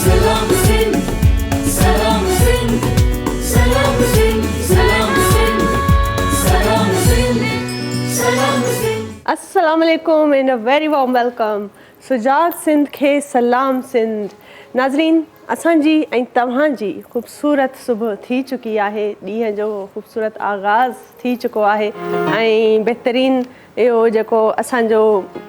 Salam Sindh, Salam Sindh, Salam Sindh, Salam Sindh, Salam Sindh, Salam Sindh. Assalamu alaikum and a very warm welcome. Sujat Sindh खे सलाम सिंध. नाज़रीन, असांजी ऐं तव्हांजी ख़ूबसूरत सुबुह थी चुकी आहे, ॾींहं जो ख़ूबसूरत आगाज़ थी चुको आहे ऐं बहितरीन इहो जेको असांजो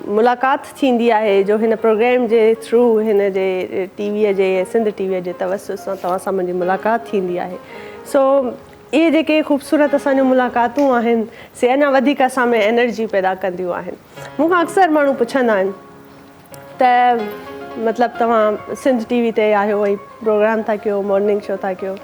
मुलाक़ात थींदी आहे जो हिन प्रोग्राम जे थ्रू हिन जे टीवीअ जे सिंध टीवीअ जे तवसुस सां तव्हां सां मुंहिंजी मुलाक़ात थींदी आहे. सो इहे जेके ख़ूबसूरत असांजूं मुलाक़ातूं आहिनि से अञा वधीक असां में एनर्जी पैदा कंदियूं आहिनि. मूंखां अक्सर माण्हू पुछंदा आहिनि त मतिलबु तव्हां सिंध टीवी ते आहियो ऐं प्रोग्राम था कयो, मॉर्निंग शो था कयो,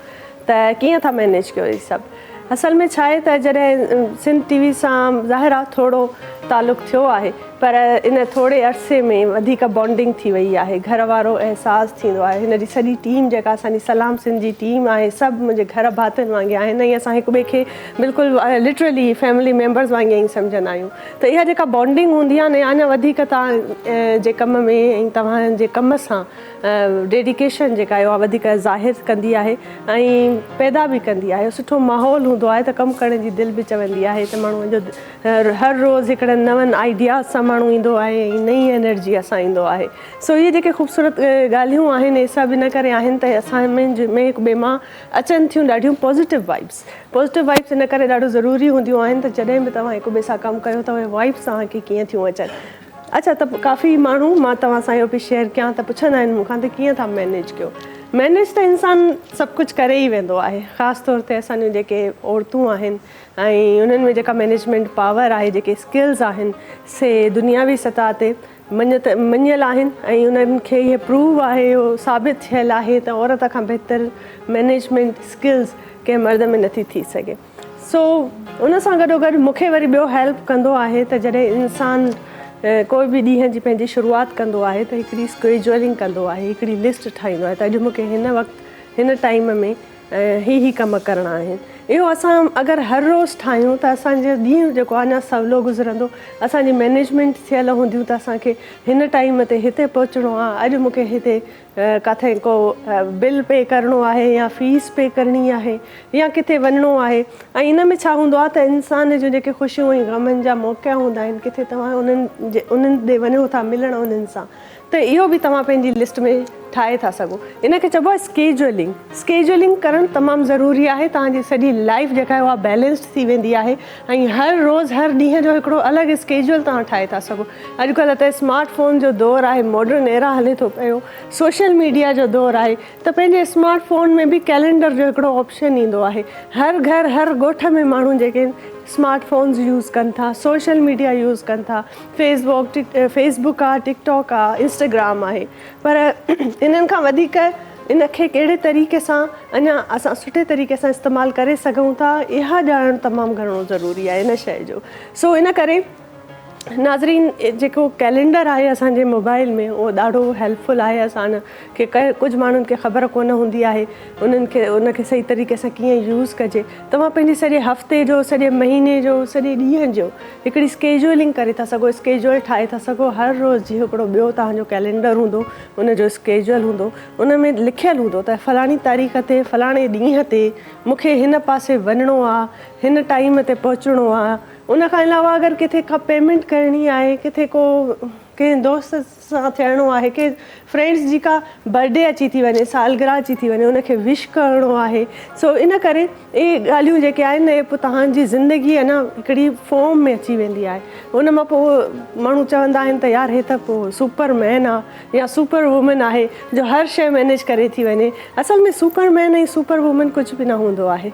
त कीअं था मैनेज कयो इहे सभु. असल में छा आहे त जॾहिं सिंध टीवी सां ज़ाहिर आहे थोरो तालुक़ु थियो आहे, पर इन थोरे अरसे में वधीक बॉन्डिंग थी वई आहे. घर वारो अहसासु थींदो आहे. हिन जी सॼी टीम जेका असांजी सलाम सिंध जी टीम आहे, सभु मुंहिंजे घर भातियुनि वांगुरु आहिनि ऐं असां हिक ॿिए खे बिल्कुलु लिटरली फैमिली मेंबर्स वांगुरु ई सम्झंदा आहियूं. त इहा जेका बॉन्डिंग हूंदी आहे न, अञा वधीक तव्हां जे कम में ऐं तव्हांजे कम सां डेडिकेशन जेका आहे उहा वधीक ज़ाहिर कंदी आहे ऐं पैदा बि कंदी आहे. सुठो माहौल हूंदो आहे त कमु करण जी दिलि बि चवंदी आहे त माण्हूअ जो हर रोज़ु हिकिड़े नवनि आइडियाज़ सां माण्हू ईंदो आहे ऐं नई एनर्जीअ सां ईंदो आहे. सो इहे जेके ख़ूबसूरत ॻाल्हियूं आहिनि, इहे सभु इन करे आहिनि त असां में हिक ॿिए मां अचनि थियूं ॾाढियूं पॉज़िटिव वाइब्स इन करे ॾाढो ज़रूरी हूंदियूं आहिनि त जॾहिं बि तव्हां हिक ॿिए सां कमु कयो त उहे वाइब्स तव्हांखे कीअं थियूं अचनि. अच्छा, त काफ़ी माण्हू, मां तव्हां सां इहो बि शेयर कयां त पुछंदा आहिनि मूंखां त कीअं था मैनेज कयो. मैनेज त इंसानु सभु कुझु करे ई वेंदो आहे. ख़ासि तौर ते असांजूं जेके औरतूं आहिनि ऐं उन्हनि में जेका मैनेजमेंट पावर आहे, जेके स्किल्स आहिनि से दुनियावी सतह ते मञियल आहिनि ऐं उन्हनि खे इहे प्रूव आहे, उहो साबित थियल आहे त औरत खां बहितर मैनेजमेंट स्किल्स कंहिं मर्द में नथी थी सघे. सो उन सां गॾोगॾु मूंखे वरी ॿियो हेल्प कंदो आहे त जॾहिं इंसानु कोई बि ॾींहं जी पंहिंजी शुरूआति कंदो आहे त हिकिड़ी स्केड्यूलिंग कंदो आहे, हिकिड़ी लिस्ट ठाहींदो आहे त अॼु मूंखे हिन वक़्तु हिन टाइम में ही कम करणा आहिनि. इहो असां अगरि हर रोज़ु ठाहियूं त असांजो ॾींहुं जेको आहे अञा सवलो गुज़रंदो. असांजी मैनेजमेंट थियल हूंदियूं त असांखे हिन टाइम ते हिते पहुचणो आहे, अॼु मूंखे हिते किथे को बिल पे करिणो आहे या फीस पे करणी आहे या किथे वञिणो आहे. ऐं इन में छा हूंदो आहे त इंसान जूं जेके ख़ुशियूं ऐं गमनि जा मौक़ा हूंदा आहिनि, किथे तव्हां उन्हनि ॾे वञो था मिलण उन्हनि सां, त इहो बि तव्हां पंहिंजी लिस्ट में ठाहे था सघो. इन खे चइबो आहे स्केड्यूलिंग करणु तमामु ज़रूरी आहे. तव्हांजी सॼी लाइफ जेका आहे उहा बैलेंस्ड थी वेंदी आहे ऐं हर रोज़ु हर ॾींहं जो हिकिड़ो अलॻि स्केड्यूल तव्हां ठाहे था सघो. अॼुकल्ह त स्मार्टफोन जो दौरु आहे, मॉडर्न एरा हले थो पियो, सोशल मीडिया जो दौरु आहे, त पंहिंजे स्मार्टफोन में बि कैलेंडर जो हिकिड़ो ऑप्शन ईंदो आहे. हर घर हर ॻोठ में माण्हू जेके स्मार्टफोन्स यूज़ कनि था, सोशल मीडिया यूज़ कनि था, फेसबुक आहे, टिकटॉक आहे, इंस्टाग्राम आहे. पर इन्हनि खां वधीक इन खे कहिड़े तरीक़े सां अञा असां सुठे तरीक़े सां इस्तेमालु करे सघूं था, इहा ॼाणणु तमामु घणो ज़रूरी आहे इन शइ जो. सो इन करे नाज़रीन, जेको कैलेंडर आहे असांजे मोबाइल में उहो ॾाढो हेल्पफुल आहे. असांखे कुझु माण्हुनि खे ख़बर कोन हूंदी आहे उनखे सही तरीक़े सां कीअं यूज़ कजे. तव्हां पंहिंजे सॼे हफ़्ते जो, सॼे महीने जो, सॼे ॾींहं जो हिकिड़ी स्केड्यूलिंग करे था सघो, स्केड्यूल ठाहे था सघो. हर रोज़ जी हिकिड़ो ॿियो तव्हांजो कैलेंडर हूंदो, उनजो स्केड्यूल हूंदो, उन में लिखियलु हूंदो त फलाणी तारीख़ ते फलाणे ॾींहं ते मूंखे हिन पासे वञिणो आहे, हिन टाइम ते पहुचणो आहे. उन खां अलावा अगरि किथे का पेमेंट करणी आहे, किथे को कंहिं दोस्त सां थियणो आहे, कंहिं फ्रेंड्स जी का बर्थडे अची थी वञे, सालगिरह अची थी वञे, उनखे विश करिणो आहे. सो इन करे इहे ॻाल्हियूं जेके आहिनि न, पोइ तव्हांजी ज़िंदगी आहे न हिकिड़ी फॉर्म में अची वेंदी आहे. उन मां पोइ माण्हू चवंदा आहिनि त यार हे त पोइ सुपरमैन आहे या सुपर वूमन आहे जो हर शइ मैनेज करे थी वञे. असल में सुपरमैन ऐं सुपर वूमन कुझु बि न हूंदो आहे.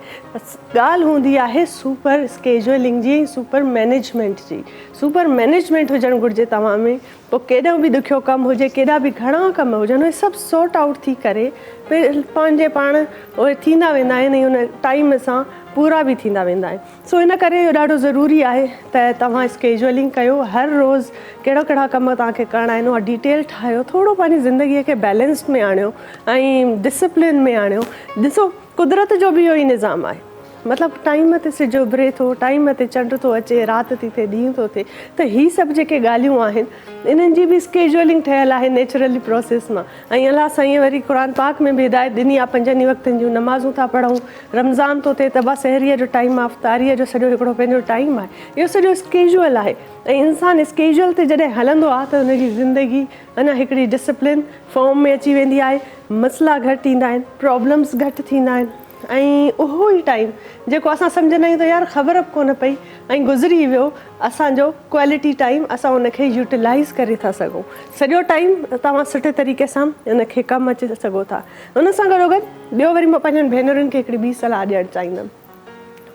ॻाल्हि हूंदी आहे सुपर स्केड्यूलिंग जी, सुपर मैनेजमेंट जी. सुपर मैनेजमेंट हुजणु घुरिजे तव्हां में. पोइ केॾो बि ॾुखियो कमु हुजे, केॾा बि घणा कम हुजनि, उहे सभु सॉर्ट आउट थी करे पंहिंजे पाण उहे थींदा वेंदा आहिनि ऐं उन टाइम सां पूरा बि थींदा वेंदा आहिनि. सो इन करे इहो ॾाढो ज़रूरी आहे त तव्हां स्केड्यूलिंग कयो. हर रोज़ु कहिड़ा कम तव्हांखे करणा आहिनि उहा डिटेल ठाहियो. थोरो पंहिंजी ज़िंदगीअ खे बैलेंस्ड में आणियो ऐं डिसिप्लिन में आणियो. ॾिसो, कुदरत जो बि इहो ई निज़ाम आहे. मतिलबु टाइम ते सिज उभिरे थो, टाइम ते चंड थो अचे, राति थी थिए, ॾींहुं थो थिए, त हीअ सभु जेके ॻाल्हियूं आहिनि इन्हनि जी बि स्केजुअलिंग ठहियलु आहे नेचुरली प्रोसेस मां। ऐं अलाह साईं वरी क़ुर पाक में बि हिदायत ॾिनी आहे 5 वक़्तनि जूं नमाज़ूं था पढ़ूं, रमज़ान थो थिए त बस सहरीअ जो टाइम आहे, अफ़्तारीअ जो सॼो हिकिड़ो पंहिंजो टाइम आहे, इहो सॼो स्केजुअल आहे। ऐं इंसानु स्केजुअल ते जॾहिं हलंदो आहे त हुनजी ज़िंदगी अञा हिकिड़ी डिसिप्लिन फॉर्म में अची वेंदी आहे, मसइला घटि ईंदा आहिनि, प्रॉब्लम्स घटि थींदा आहिनि। ऐं उहो ई टाइम जेको असां सम्झंदा आहियूं त यार ख़बर बि कोन पई ऐं गुज़री वियो असांजो क्वालिटी टाइम, असां उनखे यूटिलाइज़ करे था सघूं। सॼो टाइम तव्हां सुठे तरीक़े सां उनखे कमु अची सघो था। उन सां गॾोगॾु ॿियो वरी मां पंहिंजनि भेनरुनि खे हिकिड़ी ॿी सलाह ॾियणु चाहींदमि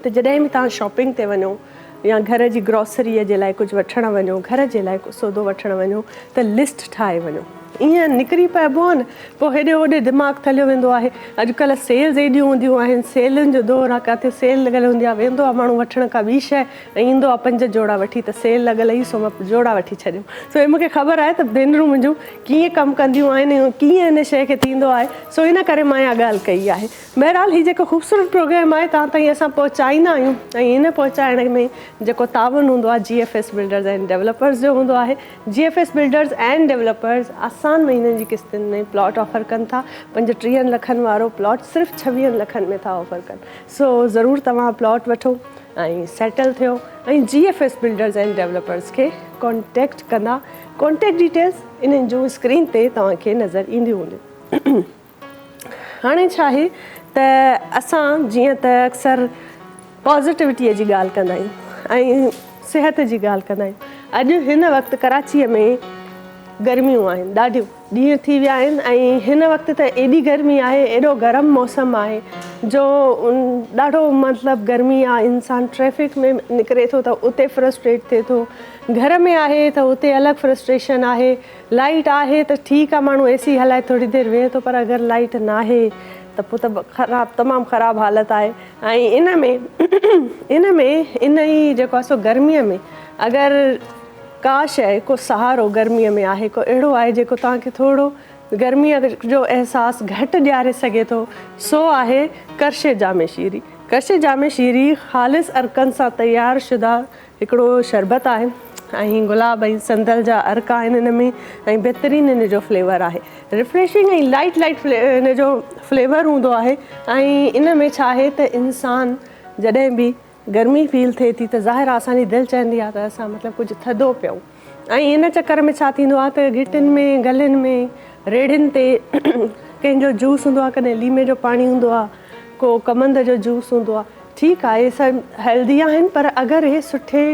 त जॾहिं बि तव्हां शॉपिंग ते वञो या घर जी ग्रॉसरीअ जे लाइ कुझु वठणु वञो, घर जे लाइ कुझु सौदो वठणु वञो त लिस्ट ठाहे वञो। ईअं निकिरी पिइबो आहे न, पोइ हेॾे होॾे दिमाग़ु थलियो वेंदो आहे। अॼुकल्ह सेल्स एॾियूं हूंदियूं आहिनि, सेलुनि जो दौरु आहे, किथे सेल लॻल हूंदी आहे, वेंदो आहे माण्हू वठण का ॿी शइ ऐं ईंदो आहे 5 जोड़ा वठी, त सेल लॻल ई सो मां जोड़ा वठी छॾियो। सो मूंखे ख़बर आहे त भेनरूं मुंहिंजूं कीअं कमु कंदियूं आहिनि, कीअं हिन शइ खे थींदो आहे, सो इन करे मां इहा ॻाल्हि कई आहे। बहरहाल हीउ जेको ख़ूबसूरत प्रोग्राम आहे तव्हां ताईं असां पहुचाईंदा आहियूं ऐं इन पहुचाइण में जेको तावन हूंदो आहे GFS बिल्डर्स एंड डेवलपर्स जो हूंदो आहे। GFS बिल्डर्स एंड डेवलपर्स आसान महीननि जी किस्तुनि में प्लॉट ऑफर कनि था। 35 लखनि वारो प्लॉट सिर्फ़ु 26 लखनि में था ऑफर कनि। सो ज़रूरु तव्हां प्लॉट वठो ऐं सेटल थियो ऐं GFS बिल्डर्स एंड डेवलपर्स खे कॉन्टेक्ट कंदा। कॉन्टेक्ट डिटेल्स इन्हनि जूं स्क्रीन ते तव्हांखे नज़र ईंदियूं हूंदियूं। हाणे छा आहे त असां जीअं त अक्सर पॉज़िटिविटीअ जी ॻाल्हि कंदा आहियूं ऐं सिहत जी ॻाल्हि कंदा आहियूं। अॼु हिन वक़्तु कराचीअ में गर्मियूं आहिनि, ॾाढियूं ॾींहं थी विया आहिनि ऐं हिन वक़्तु त एॾी गर्मी आहे, एॾो गरम मौसम आहे जो ॾाढो मतिलबु गर्मी आहे। इंसानु ट्रैफ़िक में निकिरे थो त उते फ्रस्ट्रेट थिए थो, घर में आहे त उते अलॻि फ्रस्ट्रेशन आहे। लाइट आहे त ठीकु आहे, माण्हू AC हलाए थोरी देरि वेहे थो, पर अगरि लाइट न आहे त पोइ त तमामु ख़राबु हालत आहे। ऐं इन में इन ई जेको आहे सो गर्मीअ में अगरि का शइ को सहारो गर्मीअ में आहे, को अहिड़ो आहे जेको तव्हांखे थोरो गर्मीअ जो अहसासु घटि ॾियारे सघे थो, सो आहे करशे जामे शीरी। करशे जामे शीरी ख़ालिस अर्कनि सां तयारु शुदा हिकिड़ो शरबत आहे ऐं गुलाब ऐं संदल जा अर्क आहिनि इन में ऐं बहितरीनु इन जो फ्लेवर आहे। रिफ्रेशिंग ऐं लाइट इन जो फ्लेवर हूंदो आहे। ऐं इन में छा आहे त इंसानु जॾहिं बि गर्मी फील थिए थी त ज़ाहिर आहे असांजी दिलि चवंदी आहे त असां मतिलबु कुझु थधो पियूं। ऐं इन चकर में छा थींदो आहे त गिटियुनि में, गलनि में, रेड़ियुनि ते कंहिंजो जूस हूंदो आहे, कॾहिं लीमे जो पाणी हूंदो आहे, को कमंद जो जूस हूंदो आहे। ठीकु आहे, इहे सभु हेल्दी आहिनि, पर अगरि इहे सुठे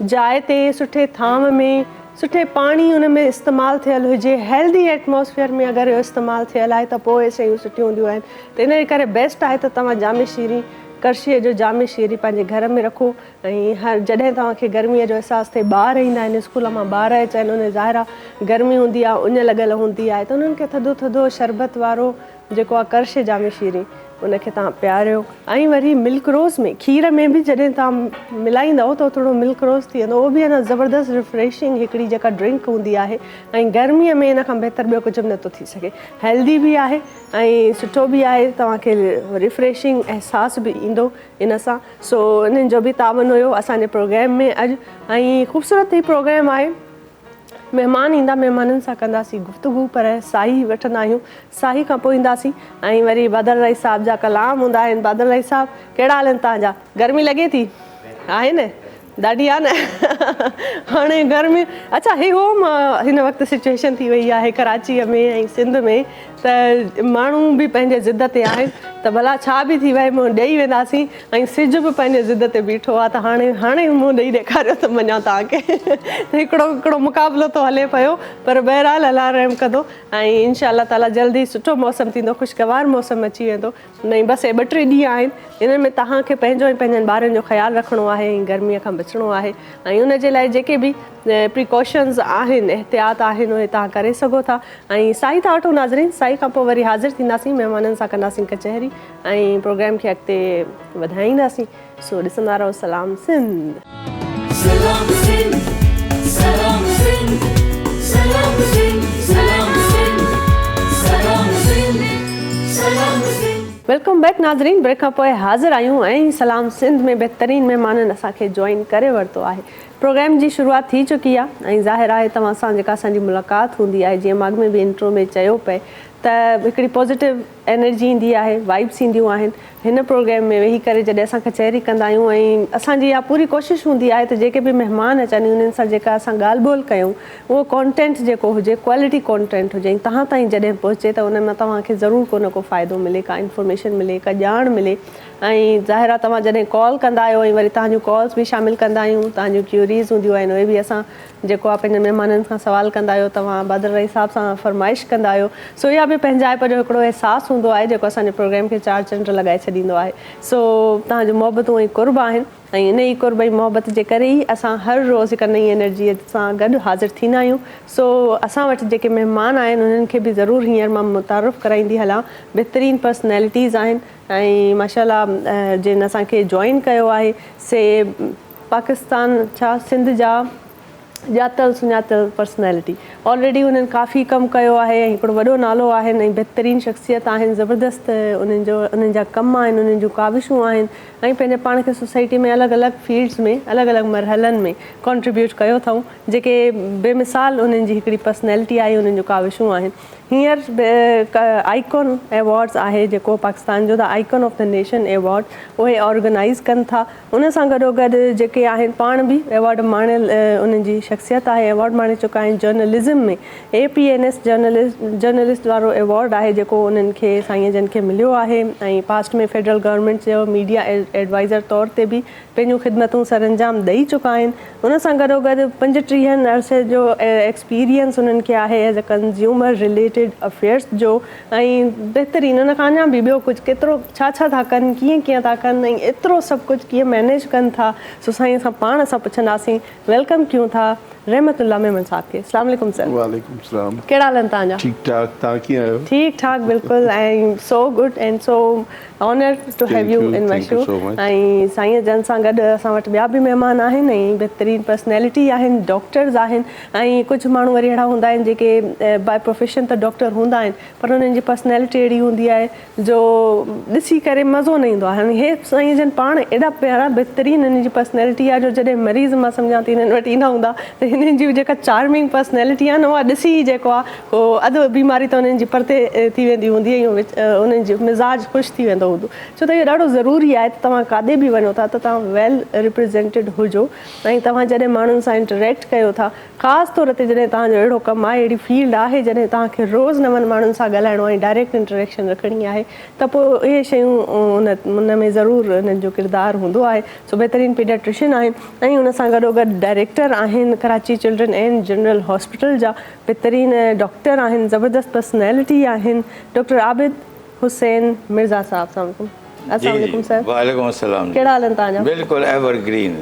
जाइ ते, सुठे थांव में, सुठे पाणी उन में इस्तेमालु थियलु हुजे, हेल्दी एटमॉस्फेयर में अगरि इहो इस्तेमालु थियलु आहे त पोइ इहे शयूं सुठियूं हूंदियूं आहिनि। त इन करे बेस्ट आहे त तव्हां जामे शीरी, करशीअ जो जामे शीरी पंहिंजे घर में रखो। ऐं हर जॾहिं तव्हांखे गर्मीअ जो अहसासु थिए, ॿार ईंदा आहिनि स्कूल मां, ॿार अचनि, उन ज़ाहिर आहे गर्मी हूंदी आहे, उञ लॻल हूंदी आहे, त उन्हनि खे थधो थधो शरबत वारो जेको आहे करशे जामे शीरी उनखे तव्हां पीआरियो। ऐं वरी मिल्क रोज़ में, खीर में बि जॾहिं तव्हां मिलाईंदव त थोरो मिल्क रोज़ थी वेंदो, उहो बि अञा ज़बरदस्त रिफ्रेशिंग हिकिड़ी जेका ड्रिंक हूंदी आहे। ऐं गर्मीअ में इन खां बहितर ॿियो कुझु बि नथो थी सघे। हेल्दी बि आहे ऐं सुठो बि आहे, तव्हांखे रिफ्रेशिंग अहसासु बि ईंदो इन सां। सो इन्हनि जो बि तावन हुयो असांजे प्रोग्राम में अॼु। ऐं ख़ूबसूरत ही प्रोग्राम आहे। महिमान ईंदा, महिमाननि सां कंदासीं गुफ़्तगू, पर साई वठंदा आहियूं, साई खां पोइ ईंदासीं। ऐं वरी बादल राई साहिब जा कलाम हूंदा आहिनि। बादल राई साहिब कहिड़ा हाल आहिनि तव्हांजा? गर्मी लॻे थी? आहे न, ॾाढी आहे न। हाणे गर्मी, अच्छा हे हो हिन वक़्तु सिचुएशन थी वई आहे कराचीअ में ऐं सिंध में त माण्हू बि पंहिंजे ज़िद ते आहिनि त भला छा बि थी वई, मुंहुं ॾेई वेंदासीं। ऐं सिज बि पंहिंजे ज़िद ते बीठो आहे त हाणे मुंहुं ॾेई ॾेखारियो त मञा तव्हांखे। हिकिड़ो मुक़ाबिलो थो हले पियो, पर बहरहाल अलाह रहम कंदो ऐं इंशा अल्लाह ताला जल्दी सुठो मौसम थींदो, ख़ुशगवार मौसम अची वेंदो। ऐं बसि 2-3 ॾींहं आहिनि, इन्हनि में तव्हांखे पंहिंजो ऐं पंहिंजनि ॿारनि जो ख़्यालु रखिणो आहे ऐं गर्मीअ खां बचिणो आहे। ऐं उनजे लाइ जेके बि प्रिकॉशन्स आहिनि, एहतियात आहिनि, उहे तव्हां करे सघो था। ऐं साई था वठो नाज़रीन, साई खां पोइ वरी हाज़िर थींदासीं, महिमाननि सां कंदासीं कचहरी ऐं प्रोग्राम खे अॻिते वधाईंदासीं। सो ॾिसंदा रहो सलाम सिंध। सलाम सिंध, सलाम सिंध, सलाम सिंध, सलाम सिंध, सलाम सिंध, सलाम सिंध। वेलकम बैक नाज़रीन। ब्रेक खां पोइ हाज़िर आहियूं ऐं सलाम सिंध में बहितरीन महिमाननि असांखे जॉइन करे वरितो आहे। प्रोग्राम जी शुरूआत थी चुकी आहे ऐं ज़ाहिर आहे तव्हां सां जेका असांजी मुलाक़ात हूंदी आहे, जीअं माॻ में बि इंट्रो में चयो पए त हिकिड़ी पॉज़िटिव एनर्जी ईंदी आहे, वाइब्स ईंदियूं आहिनि। हिन प्रोग्राम में वेही करे जॾहिं असां कचहरी कंदा आहियूं ऐं असांजी इहा पूरी कोशिशि हूंदी आहे त जेके बि महिमान अचनि उन्हनि सां जेका असां ॻाल्हि ॿोल कयूं उहो कॉन्टेंट जेको हुजे क्वालिटी कॉन्टेंट हुजे ऐं तव्हां ताईं जॾहिं पहुचे त उन मां तव्हांखे ज़रूरु को न को फ़ाइदो मिले, का इंफॉर्मेशन मिले, का ॼाण मिले। ऐं ज़ाहिर आहे तव्हां जॾहिं कॉल कंदा आहियो ऐं वरी तव्हांजूं कॉल्स बि शामिलु कंदा आहियूं, तव्हांजूं क्यूरीज़ हूंदियूं आहिनि उहे बि असां जेको आहे पंहिंजनि महिमाननि खां सवाल कंदा आहियो, तव्हां बादल हिसाब सां फरमाइश कंदा आहियो। सो इहा बि पंहिंजाइप जो हिकिड़ो अहसासु हूंदो आहे जेको असांजे प्रोग्राम खे चार चंड लॻाए छॾींदो आहे। सो तव्हांजूं मोहबतूं ऐं कुर्ब आहिनि ऐं इन ई कुर्ब ऐं मोहबत जे करे ई असां हर रोज़ु हिकु नई एनर्जीअ सां गॾु हाज़िर थींदा आहियूं। सो असां वटि जेके महिमान आहिनि उन्हनि खे बि ज़रूरु हींअर मां मुतारफ़ कराईंदी हलां। बहितरीनु पर्सनैलिटीज़ आहिनि ऐं माशाल्लाह जिन असांखे जॉइन कयो आहे से पाकिस्तान छा सिंध जा ॼातल सुञातल पर्सनैलिटी। ऑलरेडी उन्हनि काफ़ी कमु कयो आहे ऐं हिकिड़ो वॾो नालो आहिनि ऐं बहितरीनु शख़्सियत आहिनि, ज़बरदस्त उन्हनि जा कम आहिनि, उन्हनि जूं काविशूं आहिनि ऐं पंहिंजे पाण खे सोसाइटी में अलॻि अलॻि फील्ड्स में अलॻि अलॻि मरहलनि में कॉन्ट्रीब्यूट कयो अथऊं, जेके बेमिसाल उन्हनि जी हिकिड़ी पर्सनैलिटी आहे, उन्हनि जूं काविशूं आहिनि। हींअर आइकॉन एवॉर्ड्स आहे जेको पाकिस्तान जो the icon of the nation award उहे ऑर्गेनाइज़ कनि था। उन सां गॾोगॾु जेके आहिनि पाण बि एवॉर्ड माणियल उन्हनि जी शख़्सियत आहे, एवॉर्ड माणे चुका आहिनि जर्नलिज़म में। APNS जर्नलिस्ट वारो एवॉर्ड आहे जेको उन्हनि खे साईं जन खे मिलियो आहे ऐं पास्ट में फेडरल गवर्नमेंट जो मीडिया एडवाइज़र तौर ते बि पंहिंजूं ख़िदमतूं सर अंजाम ॾेई चुका आहिनि। उन सां गॾोगॾु 35 अरसे जो एक्सपीरियंस उन्हनि खे आहे as a consumer related affairs जो ऐं बहितरीनु उन खां अञा बि ॿियो कुझु केतिरो छा छा था कनि, कीअं कीअं था कनि ऐं एतिरो सभु कुझु कीअं मैनेज कनि था। सो साईं असां पाण सां पुछंदासीं, वेलकम कयूं था रहमतुल्लाह मेमन साहब खे। अस्सलाम वालेकुम सर। वालेकुम सलाम। कहिड़ा हाल आहिनि तव्हांजा? ठीक ठाक, तव्हां कीअं आहियो? ठीक ठाक बिल्कुलु ऐं so good and so honour to have you in my show. ऐं साईं जन सां गॾु असां वटि ॿिया बि महिमान आहिनि ऐं बहितरीनु पर्सनैलिटी आहिनि, डॉक्टर्स आहिनि ऐं कुझु माण्हू वरी अहिड़ा हूंदा आहिनि जेके बाय प्रोफेशन त डॉक्टर हूंदा आहिनि पर उन्हनि जी पर्सनैलिटी अहिड़ी हूंदी आहे जो ॾिसी करे मज़ो न ईंदो आहे। हे साईं जन पाण एॾा प्यारा बहितरीनु हिननि जी पर्सनैलिटी आहे जो जॾहिं मरीज़ मां सम्झां थी हिननि वटि ईंदा हूंदा त हिननि जी जेका चार्मिंग पर्सनैलिटी आहे न उहा ॾिसी जेको आहे उहो अधु बीमारी त उन्हनि जी परते थी वेंदी हूंदी ऐं उन्हनि जो मिज़ाज ख़ुशि थी वेंदो हूंदो। छो त इहो ॾाढो ज़रूरी आहे त तव्हां काॾे बि वञो था त तव्हां वेल रिप्रेज़ेंटेड हुजो ऐं तव्हां जॾहिं माण्हुनि सां इंटरेक्ट कयो था, ख़ासि तौर ते जॾहिं तव्हांजो अहिड़ो कमु आहे, अहिड़ी फील्ड आहे जॾहिं तव्हांखे रोज़ नवनि माण्हुनि सां ॻाल्हाइणो आहे, डायरेक्ट इंटरेक्शन रखणी आहे त पोइ इहे शयूं उन में ज़रूरु उन्हनि जो किरदारु हूंदो आहे। सो बहितरीनु पीडियाट्रिशियन आहिनि ऐं उन सां गॾोगॾु डायरेक्टर आहिनि Karachi children and general hospital जा, बहितरीनु डॉक्टर आहिनि, ज़बरदस्त पर्सनैलिटी आहिनि, डॉक्टर आबिद हुसैन मिर्ज़ा साहब। अस्सलाम वालेकुम सर। वालेकुम अस्सलाम। कहिड़ा हाल आहिनि तव्हांजा? बिल्कुलु एवरग्रीन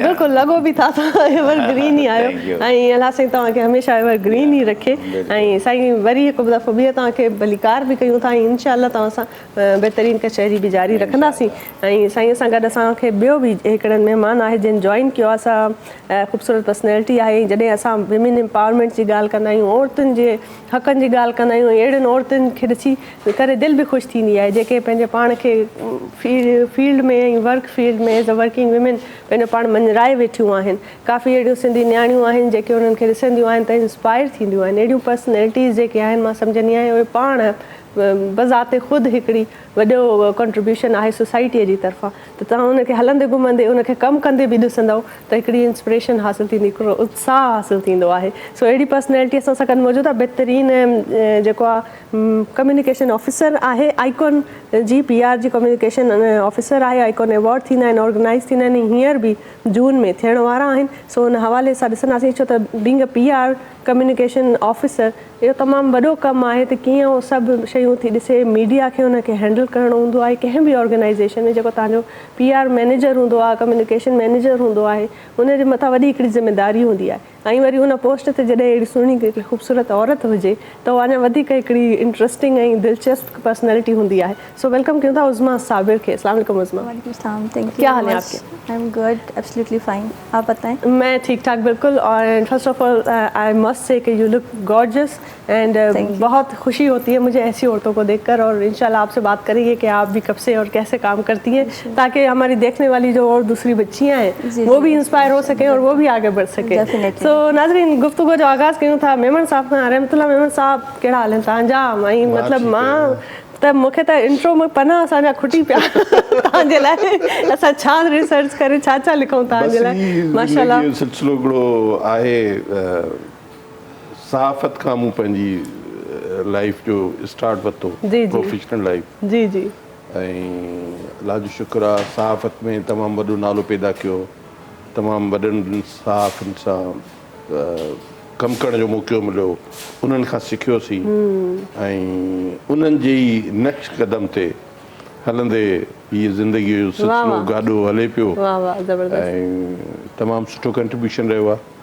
बिल्कुलु लॻो बि था एवरग्रीन ई आहियो ऐं अलाह साईं तव्हांखे हमेशह एवरग्रीन ई रखे ऐं साईं वरी हिकु दफ़ो ॿिए तव्हांखे भलीकार बि कयूं था ऐं इंशाअल्लाह तव्हां सां बहितरीनु कचहरी बि जारी रखंदासीं। ऐं साईं सां गॾु असांखे ॿियो बि हिकिड़नि महिमान आहे जिन जॉइन कयो आहे। असां ख़ूबसूरत पर्सनैलिटी आहे जॾहिं असां विमेन एम्पावरमेंट जी ॻाल्हि कंदा आहियूं, औरतुनि जे हक़नि जी ॻाल्हि कंदा आहियूं, अहिड़ियुनि औरतुनि खे ॾिसी करे दिलि बि ख़ुशि थींदी आहे जेके पंहिंजे पाण खे फील्ड में ऐं वर्क फील्ड में एज़ अ वर्किंग विमेन पंहिंजो पाण मञराए वेठियूं आहिनि। काफ़ी अहिड़ियूं सिंधी नियाणियूं आहिनि जेके उन्हनि खे ॾिसंदियूं आहिनि त इंस्पायर थींदियूं आहिनि। अहिड़ियूं पर्सनैलिटीज़ जेके आहिनि मां सम्झंदी आहियां उहे पाण बज़ाते ख़ुदि हिकिड़ी वॾो कॉन्ट्रीब्यूशन आहे सोसाइटीअ जी तरफ़ां। त तव्हां उनखे हलंदे घुमंदे उनखे कमु कंदे बि ॾिसंदव त हिकिड़ी इंस्पिरेशन हासिलु थींदी, हिकिड़ो उत्साह हासिलु थींदो आहे। सो अहिड़ी पर्सनैलिटी असां सां गॾु मौजूदु आहे। बहितरीनु जेको आहे कम्युनिकेशन ऑफिसर आहे आइकॉन जी, PR जी कम्युनिकेशन ऑफिसर आहे। आइकॉन एवॉर्ड थींदा आहिनि, ऑर्गेनाइज़ थींदा आहिनि, हींअर बि जून में थियण वारा आहिनि। सो हुन हवाले सां ॾिसंदासीं छो त being a PR communication officer इहो तमामु वॾो कमु आहे त कीअं उहो सभु शयूं थी ॾिसे, मीडिया खे हुनखे हैंडल करिणो हूंदो आहे। कंहिं बि ऑर्गेनाइज़ेशन में जेको तव्हांजो PR मैनेजर हूंदो आहे, कम्युनिकेशन मैनेजर हूंदो आहे, उनजे मथां वॾी हिकिड़ी ज़िमेदारी हूंदी आहे। ऐं वरी हुन पोस्ट ते जॾहिं अहिड़ी सुहिणी हिकिड़ी ख़ूबसूरत औरत हुजे त उहा अञा वधीक हिकिड़ी इंट्रस्टिंग ऐं दिलचस्प पर्सनैलिटी हूंदी आहे। सो वेलकम कयूं था उज़मा साबिर खे। अस्सलाम वालेकुम उज़मा। वालेकुम सलाम, थैंक यू। क्या हाल है आपके? I am good, absolutely fine. आप बताएं? मैं ठीक ठाक बिल्कुल। और first of all I must say कि you look gorgeous and Thank you. बहुत खुशी होती है मुझे ऐसी औरतों को देखकर, और इंशाल्लाह आपसे बात करेंगे कि आप भी कब से और कैसे काम करती हैं, ताकि हमारी देखने वाली जो और दूसरी बच्चियां हैं जी, वो जी। भी इंस्पायर हो सकें और वो भी आगे बढ़ सकें। Definitely. सो नाज़रीन, गुफ्तगू जो आगाज़ कयूं था मेमन साहब खां। रहमतुल्लाह मेमन साहब, कहिड़ा हाल आहिनि तव्हांजा? ऐं मतिलबु मां त मूंखे त इंट्रो में पना असांजा खुटी पिया तव्हांजे लाइ। असां छा रिसर्च करे छा लिखूं तव्हांजे लाइ? माशाल्लाह। इहो सिलसिलो हिकिड़ो आहे। सहाफ़त खां मूं पंहिंजी लाइफ जो स्टार्ट वरितो, जी, जी। Professional life. जी जी ऐं अलाह जो शुक्र आहे, सहाफ़त में तमामु वॾो नालो पैदा कयो, तमामु वॾनि सहाफ़नि सां कमु करण जो मौक़ो मिलियो, उन्हनि खां सिखियोसीं ऐं उन्हनि जे ई नक्श कदम ते हलंदे हीअ ज़िंदगीअ जो सिलसिलो गाॾो हले पियो। वाह वाह, ज़बरदस्त। ऐं तमामु सुठो कंट्रीब्यूशन रहियो आहे।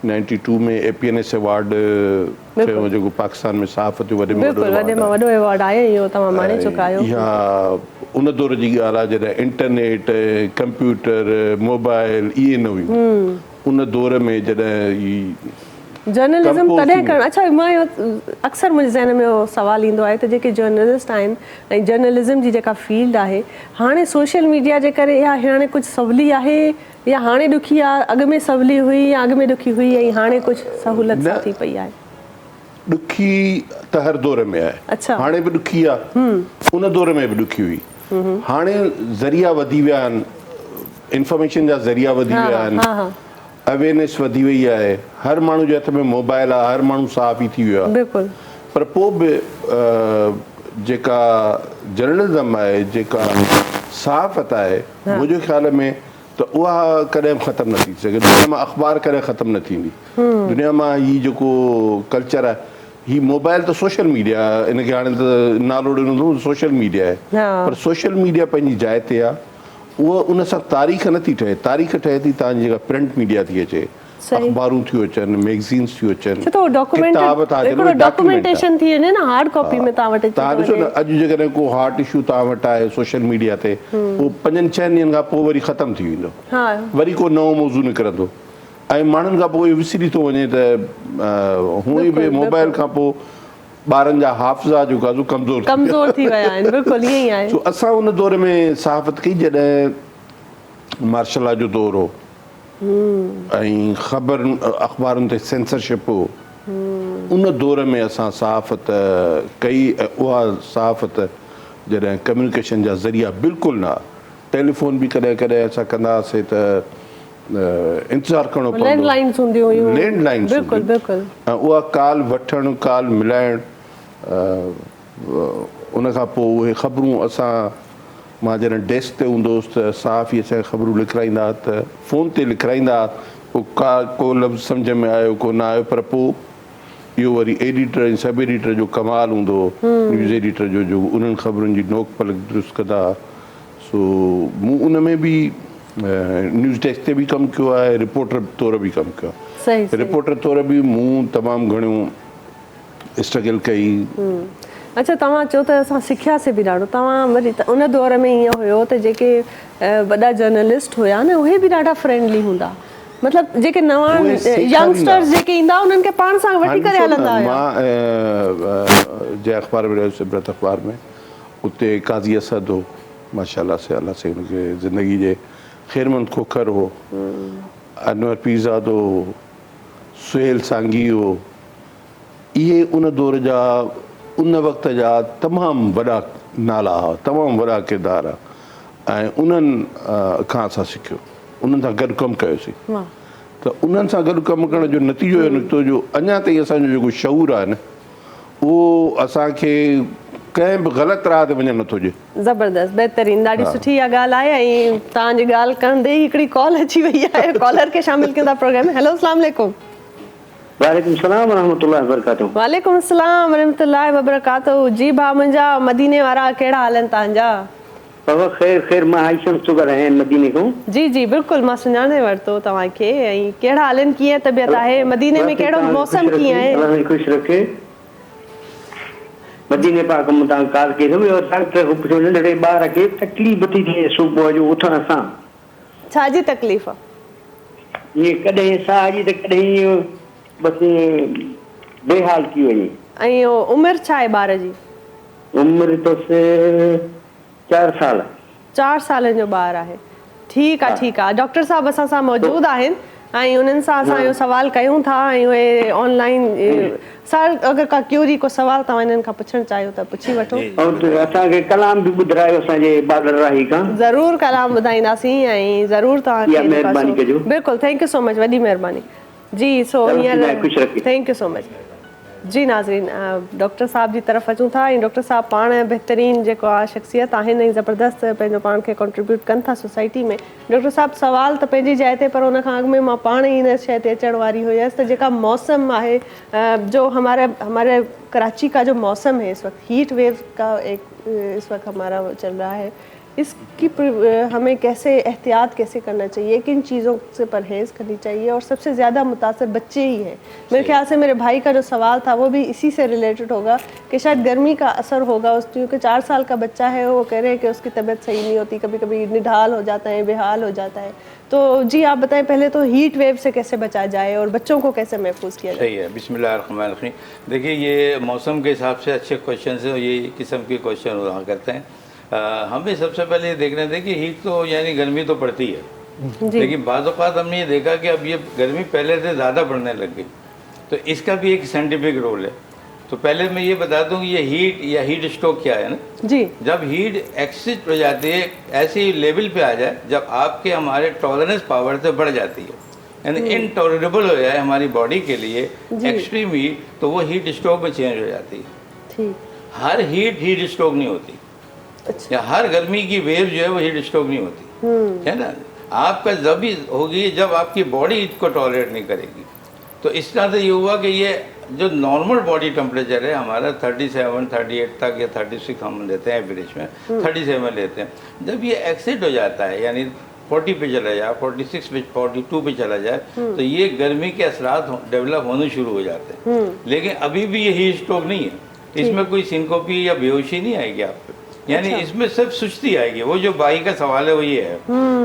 92 में APNS अवार्ड थियो, जेको पाकिस्तान में सहाफ़त जो वॾे में बिल्कुलु वॾे में वॾो अवार्ड आहे, इहो तव्हां माणे चुका आहियो। इहा उन दौर जी ॻाल्हि आहे जॾहिं इंटरनेट, कंप्यूटर, मोबाइल इहे न हुयूं। उन दौर में जॾहिं ही जर्नलिज़म कंपोज़ तॾहिं थी करणु, अच्छा मां इहो अक्सर मुंहिंजे ज़हन में इहो सुवालु ईंदो आहे त जेके जर्नलिस्ट आहिनि ऐं जर्नलिज़म जी जेका फील्ड आहे, हाणे सोशल मीडिया जे करे इहा हाणे कुझु सवली आहे या हाणे ॾुखी आहे? अॻु में सवली हुई या अॻु में ॾुखी हुई ऐं हाणे कुझु सहूलियत सां थी पई आहे? ॾुखी त हर दौर में आहे। अच्छा। हाणे बि ॾुखी आहे, उन दौर में बि ॾुखी हुई। हाणे ज़रिया वधी विया आहिनि, इंफॉर्मेशन जा ज़रिया वधी विया आहिनि, अवेयरनेस वधी वई आहे, हर माण्हू जे हथ में मोबाइल आहे, हर माण्हू साफ़ थी वियो आहे। बिल्कुलु। पर पोइ बि जेका जर्नलिज़म आहे, जेका सहाफ़त आहे, मुंहिंजे ख़्याल में त उहा कॾहिं ख़तमु न थी सघे। दुनिया मां अख़बार कॾहिं ख़तमु न थींदी। दुनिया मां हीउ जेको कल्चर आहे, हीउ मोबाइल त सोशल मीडिया, इनखे हाणे त नालो ॾिनो अथऊं सोशल मीडिया आहे, पर सोशल मीडिया पंहिंजी जाइ ते आहे। उहा उन सां तारीख़ नथी ठहे, तारीख़ ठहे थी तव्हांजी जेका प्रिंट मीडिया थी अचे, अख़बारूं थियूं अचनि, मैगज़ीन्स थियूं अचनि, डॉक्यूमेंटेशन थी वञे न, हार्ड कॉपी में तव्हां वटि। तव्हां ॾिसो न, अॼु जेकॾहिं को हार्ट इशू तव्हां वटि आहे सोशल मीडिया ते, पोइ 5-6 ॾींहंनि खां पोइ वरी ख़तमु थी वेंदो, वरी को नओं मौज़ू निकिरंदो ऐं माण्हुनि खां पोइ इहो विसरी थो वञे त हुअं बि मोबाइल खां पोइ ॿारनि जा हाफ़िज़ा जेका कमज़ोर थी विया आहिनि। बिल्कुलु ईअं ई आहे। सो असां उन दौर में सहाफ़त कई जॾहिं मार्शल लॉ जो दौर हो ऐं ख़बर अख़बारुनि ते सेंसरशिप हो, उन दौर में असां सहाफ़त कई। उहा सहाफ़त जॾहिं कम्युनिकेशन जा ज़रिया बिल्कुलु न, टेलीफोन बि कॾहिं कॾहिं असां कंदा हुआसीं त इंतज़ारु करिणो पवंदो, लैंडलाइन्स हूंदियूं हुयूं। लैंडलाइन्स बिल्कुलु बिल्कुलु। ऐं उहा कॉल वठणु, कॉल मिलाइणु, उन खां पोइ उहे ख़बरूं असां, मां जॾहिं डेस्क ते हूंदो हुउसि त साफ़ ई असांखे ख़बरूं लिखाईंदा हुआ, त फ़ोन ते लिखाईंदा, को लफ़्ज़ सम्झ में आयो को न आयो, पर पोइ इहो वरी एडिटर ऐं सब एडिटर जो कमाल हूंदो हो, न्यूज़ एडिटर जो उन्हनि ख़बरुनि जी नोक पलक दुरुस्त कंदा। सो मूं उन में बि न्यूज़ डेस्क ते बि कमु कयो आहे, रिपोर्टर तौर बि कमु कयो आहे। रिपोर्टर तौर बि मूं तमामु घणियूं स्ट्रगल कई। अच्छा, तव्हां चओ त असां सिखियासीं बि ॾाढो। तव्हां वरी उन दौर में ईअं हुयो त जेके वॾा जर्नलिस्ट हुया न, उहे बि ॾाढा फ्रेंडली हूंदा, मतिलबु जेके नवां यंगस्टर्स जेके ईंदा उन्हनि खे पाण सां वठी करे हलंदा हुया। मां जंहिं अख़बार में रहियोसि, इबरत अख़बार में, उते काज़ी असद हो, माशाल्लाह से अल्लाह से हुनखे ज़िंदगी जे ख़ैरमंद खोखर हो, अनवर पीरज़ादो हो, सुहेल सांगी हो। इहे उन दौर जा, उन वक़्त जा तमामु वॾा नाला हुआ, तमामु वॾा किरदार हुआ ऐं उन्हनि खां असां सिखियो, उन्हनि सां गॾु कमु कयोसीं। त उन्हनि सां गॾु कमु करण जो नतीजो इहो निकितो जो अञा ताईं असांजो जेको शऊर आहे न, उहो असांखे कंहिं बि ग़लति राह ते वञणु नथो ॾिए। ज़बरदस्त, बहितरीन, ॾाढी सुठी इहा ॻाल्हि आहे। ऐं तव्हांजी ॻाल्हि कंदे ई हिकिड़ी कॉल अची वई आहे, कॉलर खे शामिल कयूं था प्रोग्राम में। हेलो, अस्सलाम वालेकुम। वालेकुम सलाम वरहमतुल्लाहि वबरकातुहू। वालेकुम सलाम वरहमतुल्लाहि वबरकातुहू। जी भाउ मुंहिंजा मदीने वारा, कहिड़ा हाल आहिनि तव्हांजा? बाबा ख़ैर ख़ैर मां आइशम शुगर है मदीने को जी जी बिल्कुलु मां सुञाणे वरितो तव्हांखे। ऐं कहिड़ा हालनि, कीअं तबियत आहे, मदीने में कहिड़ो मौसम कीअं आहे? अल्लाह खुश रखे। मदीने पाक में तव्हां कार कई अथव और डॉक्टर को पुछो नंढड़े ॿार खे तकलीफ़ थी थिए सुबुह जो उथण सां। छाजी तकलीफ़? ये कॾहिं साह जी त कॾहिं बसि बेहाल थी वञे। ऐं उमिरि छा आहे ॿार जी? उमिरि अथसि 4 साल। 4 सालनि जो ॿारु आहे। ठीकु आहे ठीकु आहे। डॉक्टर साहब असां सां मौजूदु आहिनि ऐं उन्हनि सां असां इहो सवाल कयूं था ऐं उहे ऑनलाइन सर अगरि का क्यूरी को सवाल तव्हां इन्हनि खां पुछणु चाहियो त पुछी वठो। और असांखे कलाम बि ॿुधायो असांजे बादल राही खां। ज़रूरु कलाम ॿुधाईंदासीं ऐं ज़रूरु तव्हांखे महिरबानी कजो। बिल्कुलु थैंक यू सो मच, वॾी महिरबानी जी। सो हींअर ख़ुशि रखे। थैंक यू सो मच जी। नाज़रीन डॉक्टर साहब जी तरफ़ अचूं था ऐं डॉक्टर साहब पाण बहितरीनु जेको आहे शख़्सियत आहिनि ऐं ज़बरदस्त पंहिंजो पाण खे कॉन्ट्रीब्यूट कनि था सोसाइटी में। डॉक्टर साहब सवाल त पंहिंजी जाइ ते, पर उन खां अॻु में मां पाण ई हिन शइ ते अचण वारी हुयसि त जेका मौसम आहे जो हमारे कराची का जो मौसम है इस वक्त, हीट वेव का एक इस वक्त हमारा चल रहा है, इसकी हमें कैसे एहतियात कैसे करना चाहिए, किन चीज़ों से परहेज़ करनी चाहिए? और सबसे ज़्यादा मुतासर बच्चे ही हैं। मेरे ख्याल से मेरे भाई का जो सवाल था वो भी इसी से रिलेटेड होगा कि शायद गर्मी का असर होगा उस, क्योंकि 4 साल का बच्चा है, वो कह रहे हैं कि उसकी तबीयत सही नहीं होती, कभी कभी निढाल हो जाता है, बेहाल हो जाता है। तो जी आप बताएं पहले तो हीट वेव से कैसे बचा जाए और बच्चों को कैसे महफूज किया जाए? सही है। बिस्मिल्लाहिर्रहमानिर्रहीम। देखिए ये मौसम के हिसाब से अच्छे क्वेश्चन है, ये किस्म के क्वेश्चन हुआ करते हैं। हमें सबसे पहले ये देखना था कि हीट तो यानी गर्मी तो पड़ती है, लेकिन बाज़ औक़ात हमने ये देखा कि अब ये गर्मी पहले से ज़्यादा पड़ने लग गई, तो इसका भी एक साइंटिफिक रोल है। तो पहले मैं ये बता दूं कि ये हीट या हीट स्ट्रोक क्या है ना जी। जब हीट एक्सिट हो जाती है, ऐसी लेवल पे आ जाए जब आपके हमारे टॉलरेंस पावर से बढ़ जाती है, यानी इनटॉलरेबल हो जाए हमारी बॉडी के लिए एक्सट्रीम हीट, तो वो हीट स्ट्रोक में चेंज हो जाती है। ठीक। हर हीट स्ट्रोक नहीं होती। अच्छा। या हर गर्मी की वेव जो है वो हीट स्ट्रोक नहीं होती, है ना। आपका जब भी होगी जब आपकी बॉडी इसको टॉलरेट नहीं करेगी। तो इस तरह से ये हुआ कि ये जो नॉर्मल बॉडी टेम्परेचर है हमारा 37, 38 तक या 36 हम लेते हैं एवरेज में, 37 लेते हैं। जब ये एक्सिट हो जाता है यानी 40 पे चला जाए, 46 पे, 42 पे चला जाए, तो ये गर्मी के असरात डेवलप होने शुरू हो जाते हैं। लेकिन अभी भी ये हीट स्ट्रोक नहीं है, इसमें कोई सिंकोपी या बेहोशी नहीं आएगी आप पे, यानी इसमें सिर्फ सुस्ती आएगी। वो जो भाई का सवाल है वो ये है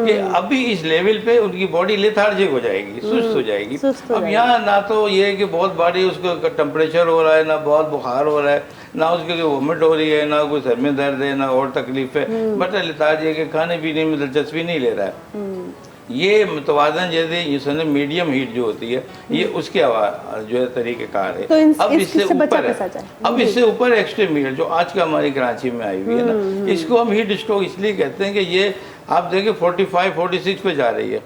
कि अभी इस लेवल पे उनकी बॉडी लेथार्जिक हो जाएगी, सुस्त हो जाएगी। अब यहाँ ना तो ये है कि बहुत बॉडी उसका टेम्परेचर हो रहा है, ना बहुत बुखार हो रहा है, ना उसके वोमिट हो रही है, ना कोई सर में दर्द है, ना और तकलीफ है, बट लेथार्जिक है, खाने पीने में दिलचस्पी नहीं ले रहा है। ये मुतवाज़न जैसे मीडियम हीट जो होती है ये उसके जो है तरीक़ेकार है। तो अब इससे ऊपर है, अब इससे ऊपर एक्सट्रीम हीट जो आज का हमारी कराची में आई हुई है ना, इसको हम हीट स्ट्रोक इसलिए कहते हैं कि ये आप देखिए 45, 46 पे जा रही है,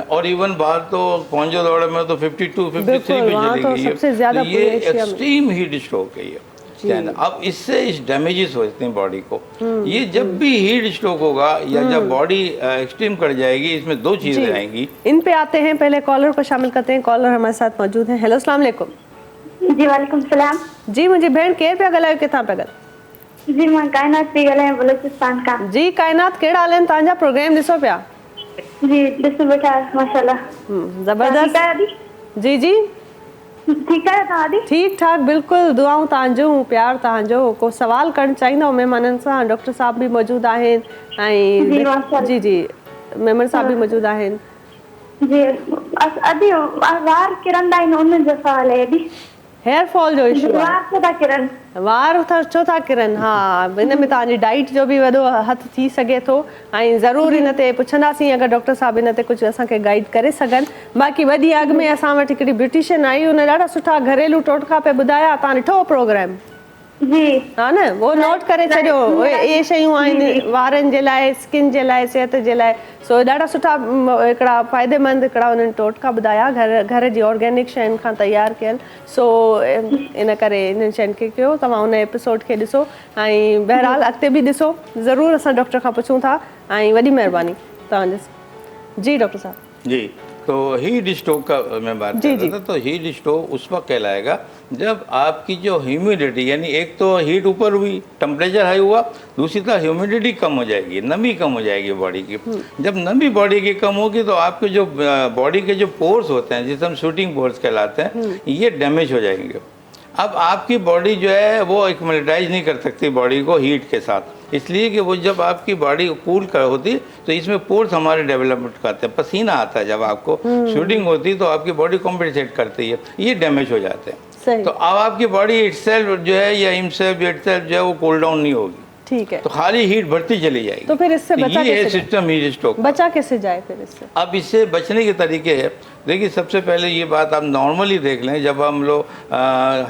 और इवन बाहर तो पौंजो दौड़े में तो 52, 53 पे चली गई है। तो ये एक्सट्रीम हीट स्ट्रोक है ये। अब इससे इस डैमेजेस होते हैं बॉडी को। ये जब भी हीट स्ट्रोक होगा या जब बॉडी एक्सट्रीम कर जाएगी, इसमें 2 चीजें आएंगी। इन पे आते हैं, पहले कॉलर को शामिल करते हैं। कॉलर हमारे साथ मौजूद हैं। हेलो अस्सलाम वालेकुम। जी वालेकुम सलाम। जी मुंहिंजी भेण केरु पिया ॻाल्हायो, किथां पिया ॻाल्हायो? जी मां कायनात पई ॻाल्हायां बलोचिस्तान खां। जी कायनात, कहिड़ा हाल आहिनि तव्हांजा? प्रोग्राम ॾिसो पिया? जी ॾिसो बेटा माशाल्लाह। ज़बरदस्त। जी जी ठीक है दादी? ठीक ठाक बिल्कुलु, दुआऊं तव्हांजूं, प्यार तव्हांजो। को सवाल करणु चाहींदव महिमाननि सां? डॉक्टर साहब भी मौजूदु आहिनि ऐं जी जी मेमन साहब भी मौजूदु आहिनि। जी अभी वार किरंदा आहिनि, उन जो सवाल है। अभी हेयर फॉल जो इशू वार छो था किरन? वार छो था किरन? हा, हिन में तव्हांजी डाइट जो बि वॾो हथु थी सघे थो ऐं ज़रूरु हिन ते पुछंदासीं अगरि डॉक्टर साहब हिन ते कुझु असांखे गाइड करे सघनि। बाक़ी वॾी अॻु में असां वटि हिकिड़ी ब्यूटिशियन आई, हुन ॾाढा सुठा घरेलू टोटका पे ॿुधाया। तव्हां ॾिठो प्रोग्राम? जी हा न, वो नोट करे छॾियो। इहे शयूं आहिनि वारनि जे लाइ, स्किन जे लाइ, सिहत जे लाइ। सो ॾाढा सुठा हिकिड़ा फ़ाइदेमंद हिकिड़ा उन्हनि टोटका ॿुधाया, घर जी ऑर्गेनिक शयुनि खां तयारु कयल। सो इन करे इन्हनि शयुनि खे कयो, तव्हां उन एपिसोड खे ॾिसो ऐं बहरहाल अॻिते बि ॾिसो। ज़रूरु असां डॉक्टर खां पुछूं था ऐं वॾी महिरबानी तव्हांजे। जी डॉक्टर साहब। जी तो हीट स्ट्रोक का मैं बात कर रहा था। तो हीट स्ट्रोक उस वक्त कहलाएगा जब आपकी जो ह्यूमिडिटी, यानी एक तो हीट ऊपर हुई, टेम्परेचर हाई हुआ, दूसरी तरह ह्यूमिडिटी कम हो जाएगी, नमी कम हो जाएगी बॉडी की। जब नमी बॉडी की कम होगी तो आपके जो बॉडी के जो पोर्स होते हैं, जिसे हम शूटिंग पोर्स कहलाते हैं, ये डैमेज हो जाएंगे। अब आपकी बॉडी जो है वो एक्मलेटाइज नहीं कर सकती बॉडी को हीट के साथ, इसलिए कि वो जब आपकी बॉडी कूल कर होती तो इसमें पोर्स हमारे डेवलपमेंट करते हैं, पसीना आता है, जब आपको शूटिंग होती तो आपकी बॉडी कॉम्पनसेट करती है, ये डैमेज हो जाते हैं। सही। तो अब आपकी बॉडी इटसेल्फ जो है या हिमसेल्फ इटसेल्फ जो है वो कूल डाउन नहीं होगी, ठीक है। तो खाली हीट बढ़ती चली जाएगी। तो फिर इससे बचा ये है कैसे सिस्टम हीट स्ट्रोक। बचा कैसे जाए फिर इससे? अब इससे बचने के तरीके हैं। देखिए, सबसे पहले ये बात आप नॉर्मली देख लें, जब हम लोग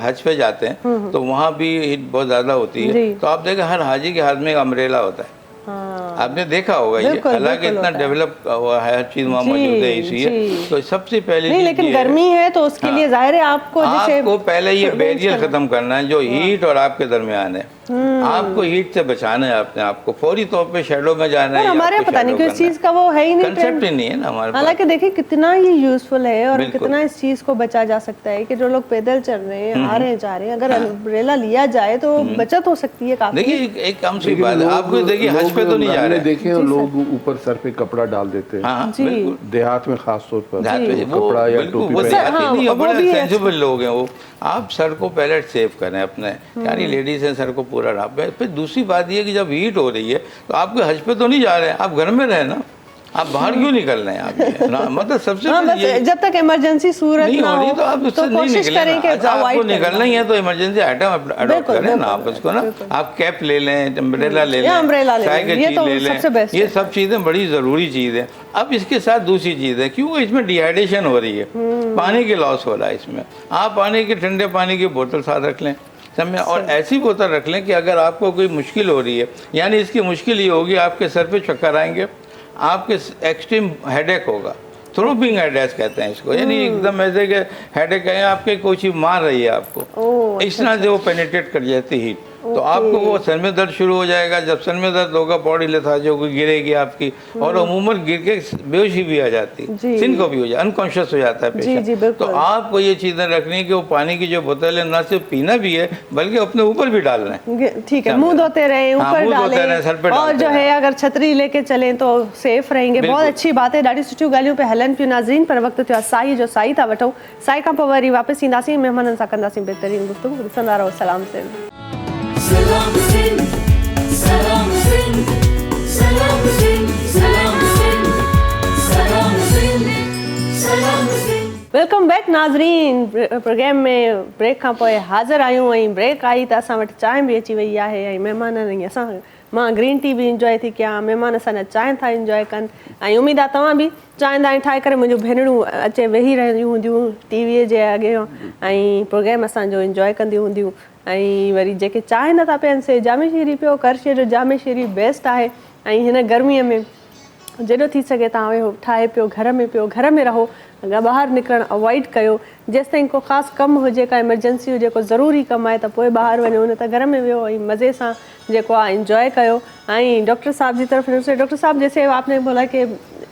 हज पे जाते हैं तो वहाँ भी हीट बहुत ज़्यादा होती है। तो आप देखें हर हाजी के हाथ में एक अम्ब्रेला होता है। हाँ। आपने देखा होगा ये, हालांकि इतना डेवलप हुआ है, हर चीज़ वहाँ मौजूद है, इसलिए तो सबसे पहले नहीं, लेकिन गर्मी है तो उसके लिए जाहिर है आपको पहले ये बैरियर खत्म करना है जो हीट और आपके दरमियान है। आपको हीट से बचाना है अपने आप को, फौरी तौर पे शैडो में जाना है। हमारे पता नहीं क्यों इस चीज का वो है ही नहीं, कंसेप्ट ही नहीं है ना हमारे पास। हालांकि देखिए कितना ये यूजफुल है और कितना इस चीज को बचा जा सकता है कि जो लोग पैदल चल रहे हैं, आ रहे हैं, जा रहे हैं, अगर अम्ब्रेला लिया जाए तो बचत हो सकती है काफी। देखिए एक कम सी बात है, आपको देखिए हज पे तो नहीं जा रहे, देखे लोग ऊपर सर पे कपड़ा डाल देते हैं। हाँ, बिल्कुल। देहात में खास तौर पर वो कपड़ा या बिल्कुल, टोपी वो पहन देहाती नहीं है, बड़े सेंसिबल लोग हैं वो। आप सर को पहले सेव करें अपने, यानी लेडीज हैं, सर को पूरा ढाप। फिर दूसरी बात ये कि जब हीट हो रही है तो आपके हज पे तो नहीं जा रहे हैं, आप घर में रहे ना, आप बाहर क्यों निकल रहे हैं आप ना, मतलब सबसे बस जब तक इमरजेंसी सूरत नहीं ना हो रही हो तो आप उससे नहीं कोशिश निकलें करें ना। कि अच्छा, आपको अवॉइड निकलना ही है तो इमरजेंसी आइटम अडॉप्ट करें ना आप उसको ना। आप कैप ले लें, अम्ब्रेला ले लें, चाय की चीज ले लें, ये सब चीज़ें बड़ी ज़रूरी चीज़ है। अब इसके साथ दूसरी चीज़ है, क्यों इसमें डिहाइड्रेशन हो रही है, पानी की लॉस हो रहा है इसमें। आप पानी की, ठंडे पानी की बोतल साथ रख लें समय, और ऐसी बोतल रख लें कि अगर आपको कोई मुश्किल हो रही है, यानी इसकी मुश्किल ये होगी आपके सर पे चक्कर आएंगे, आपके एक्सट्रीम हेडेक होगा, थ्रोपिंग हेडेक कहते हैं इसको, यानी एकदम ऐसे कि हेडेक है, आपके कोई चीज मार रही है आपको, इस तरह से वो पेनिट्रेट कर जाती है हीट। तो आपको वो सर में दर्द शुरू हो जाएगा, जब सर में दर्द होगा बॉडी लेथार्जी होगी, गिरेगी आपकी, और अमूमन गिर के बेहोशी भी आ जाती है, सिन को भी हो जाए, अनकॉन्शियस हो जाता है पेशेंट। तो आपको ये चीज़ें रखनी है कि वो पानी की जो बोतल है ना सिर्फ पीना भी है बल्कि अपने ऊपर भी डालना है। ठीक है, मुंह धोते रहे, ऊपर डालें, और जो है अगर छतरी लेके चलें तो सेफ रहेंगे। बहुत अच्छी बात है। ॾाढी सुठियूं ॻाल्हियूं पे हलन पियूं। नाज़रीन, पर वक्त थियो साई जो साई था वठूं, साई खां पोइ वरी वापसि ईंदासीं, महिमाननि सां कंदासीं बेहतरीन गुफ्तगू। ॾिसंदा रहो सलाम सिंध। सलाम सिंध, सलाम सिंध, सलाम सिंध, सलाम सिंध, सलाम सिंध, सलाम सिंध। वेलकम बैक नाज़रीन। प्रोग्राम में ब्रेक खां पोइ हाज़िर आहियूं, ऐं ब्रेक आई त असां वटि चांहि बि अची वई आहे, ऐं महिमान असां मां ग्रीन टी बि इंजॉय थी कयां, महिमान असांजा चांहि था इंजॉय कनि, ऐं उमेदु आहे तव्हां बि चांहि दांहि ठाहे करे मुंहिंजूं भेनरूं अचे वेही रहियूं हूंदियूं टीवीअ जे अॻियां, ऐं प्रोग्राम असांजो इंजॉय कंदियूं हूंदियूं। ऐं वरी जेके चांहि नथा पियनि से जामे शीरी पियो, कर छॾियो, जामे शीरी बेस्ट आहे। ऐं हिन गर्मीअ में जेॾो थी सघे तव्हां वेहो ठाहे पियो, घर में पियो, घर में रहो, ॿाहिरि निकिरणु अवॉइड कयो। जेसि ताईं को ख़ासि कमु हुजे, का इमरजेंसी हुजे, को ज़रूरी कमु आहे त पोइ ॿाहिरि वञो, न त घर में वियो ऐं मज़े सां जेको आहे इंजॉय कयो। ऐं डॉक्टर साहब जी तरफ से, डॉक्टर साहब जैसे आपने बोला कि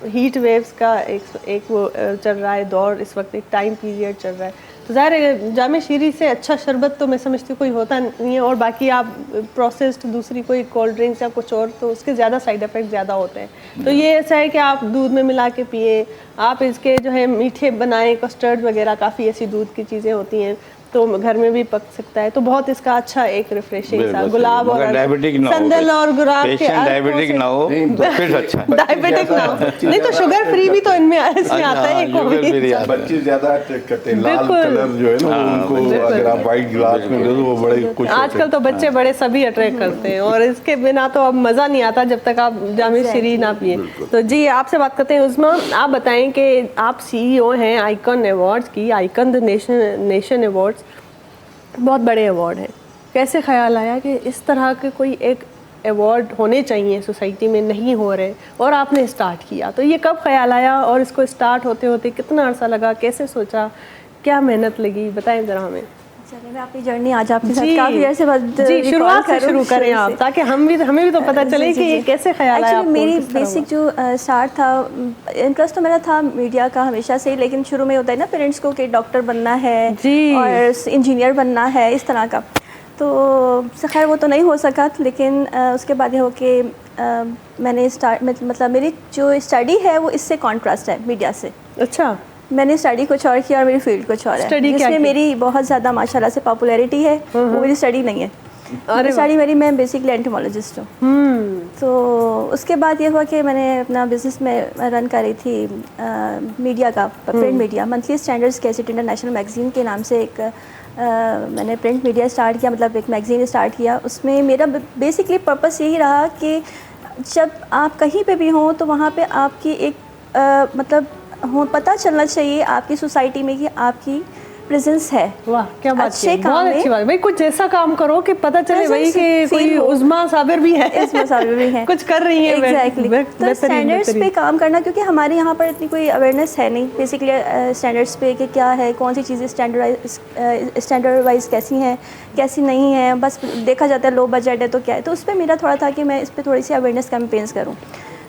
हीट वेव्स का एक वो चल रहा है दौर, इस वक्त एक टाइम पीरियड चल रहा है, तो ज़ाहिर है जामे शीरी से अच्छा शरबत तो मैं समझती हूँ कोई होता नहीं है, और बाकी आप प्रोसेस्ड दूसरी कोई कोल्ड ड्रिंक्स या कुछ और तो उसके ज़्यादा साइड इफ़ेक्ट ज़्यादा होते हैं। तो ये ऐसा है कि आप दूध में मिला के पिए, आप इसके जो है मीठे बनाएं, कस्टर्ड वगैरह, काफ़ी ऐसी दूध की चीज़ें होती हैं तो घर में भी पक सकता है, तो बहुत इसका अच्छा एक रिफ्रेशिंग सा गुलाब और संदल और गुलाब के डायबिटिक ना हो तो फिर अच्छा, डायबिटिक ना हो, नहीं तो शुगर फ्री भी तो इनमें आता है। बच्चे ज्यादा अट्रैक्ट करते हैं, लाल कलर जो है ना उनको अगर आप व्हाइट गिलास में दे दो वो बड़े खुश होते हैं। आजकल तो बच्चे बड़े सभी अट्रैक्ट करते हैं, और इसके बिना तो अब मज़ा नहीं आता जब तक आप जामे शीरी ना पिए। तो जी आपसे बात करते हैं उस्मा, आप बताएं कि आप CEO हैं आइकन अवार्ड्स की, आइकन नेशन अवार्ड्स बहुत बड़े अवार्ड हैं, कैसे ख्याल आया कि इस तरह के कोई एक अवार्ड होने चाहिए सोसाइटी में, नहीं हो रहे, और आपने स्टार्ट किया, तो ये कब ख्याल आया और इसको स्टार्ट होते होते कितना अर्सा लगा, कैसे सोचा, क्या मेहनत लगी, बताएं ज़रा हमें। चलिए मैं अपनी जर्नी आज आपके साथ जी काफ़ी अर्से बाद जी recall शुरुआत से करूँ, शुरू करें आप, से। ताकि हमें भी तो पता चले कि ये कैसे ख्याल आया आपको, मेरी किस तरह बेसिक जो स्टार्ट था, इंटरेस्ट तो मेरा था मीडिया का हमेशा से ही, लेकिन शुरू में होता है ना पेरेंट्स को कि डॉक्टर बनना है जी। और इंजीनियर बनना है, इस तरह का। तो खैर वो तो नहीं हो सका, लेकिन उसके बाद ये हो कि मैंने मतलब मेरी जो स्टडी है वो इससे कॉन्ट्रास्ट है मीडिया से। हुआ? अच्छा, मैंने स्टडी कुछ और किया और मेरी फील्ड कुछ और है, Study क्या जिसमें की? मेरी बहुत ज़्यादा माशाल्लाह से पॉपुलैरिटी है, वो मेरी स्टडी नहीं है। अरे स्टडी मेरी, मैं बेसिकली एंटोमोलॉजिस्ट हूँ। तो उसके बाद ये हुआ कि मैंने अपना बिज़नेस में रन कर रही थी मीडिया का, print media, monthly standards cassette international magazine के नाम से एक मैंने प्रिंट मीडिया स्टार्ट किया, मतलब एक मैगज़ीन स्टार्ट किया। उसमें मेरा बेसिकली पर्पस यही रहा कि जब आप कहीं पे भी हों तो वहाँ पे आपकी एक मतलब पता चलना चाहिए आपकी सोसाइटी में कि आपकी प्रेजेंस है। वाह क्या बात अच्छे है, काम बहुत में अच्छी बात। भाई कुछ ऐसा काम करो कि पता चले भाई presence कि कोई feel हो। उज़मा साबिर भी है, इसमें साबिर भी है, कुछ कर रही है। एग्जैक्टली। तो स्टैंडर्ड्स पे काम करना, क्योंकि हमारे यहाँ पर इतनी कोई अवेयरनेस है नहीं बेसिकली स्टैंडर्ड्स पे कि क्या है, कौन सी चीज़ें स्टैंडर्ड वाइज कैसी हैं, कैसी नहीं है, बस देखा जाता है लो बजट है तो क्या है। तो उस पर मेरा थोड़ा था कि मैं इस पर थोड़ी सी अवेयरनेस कैंपेन्स करूँ,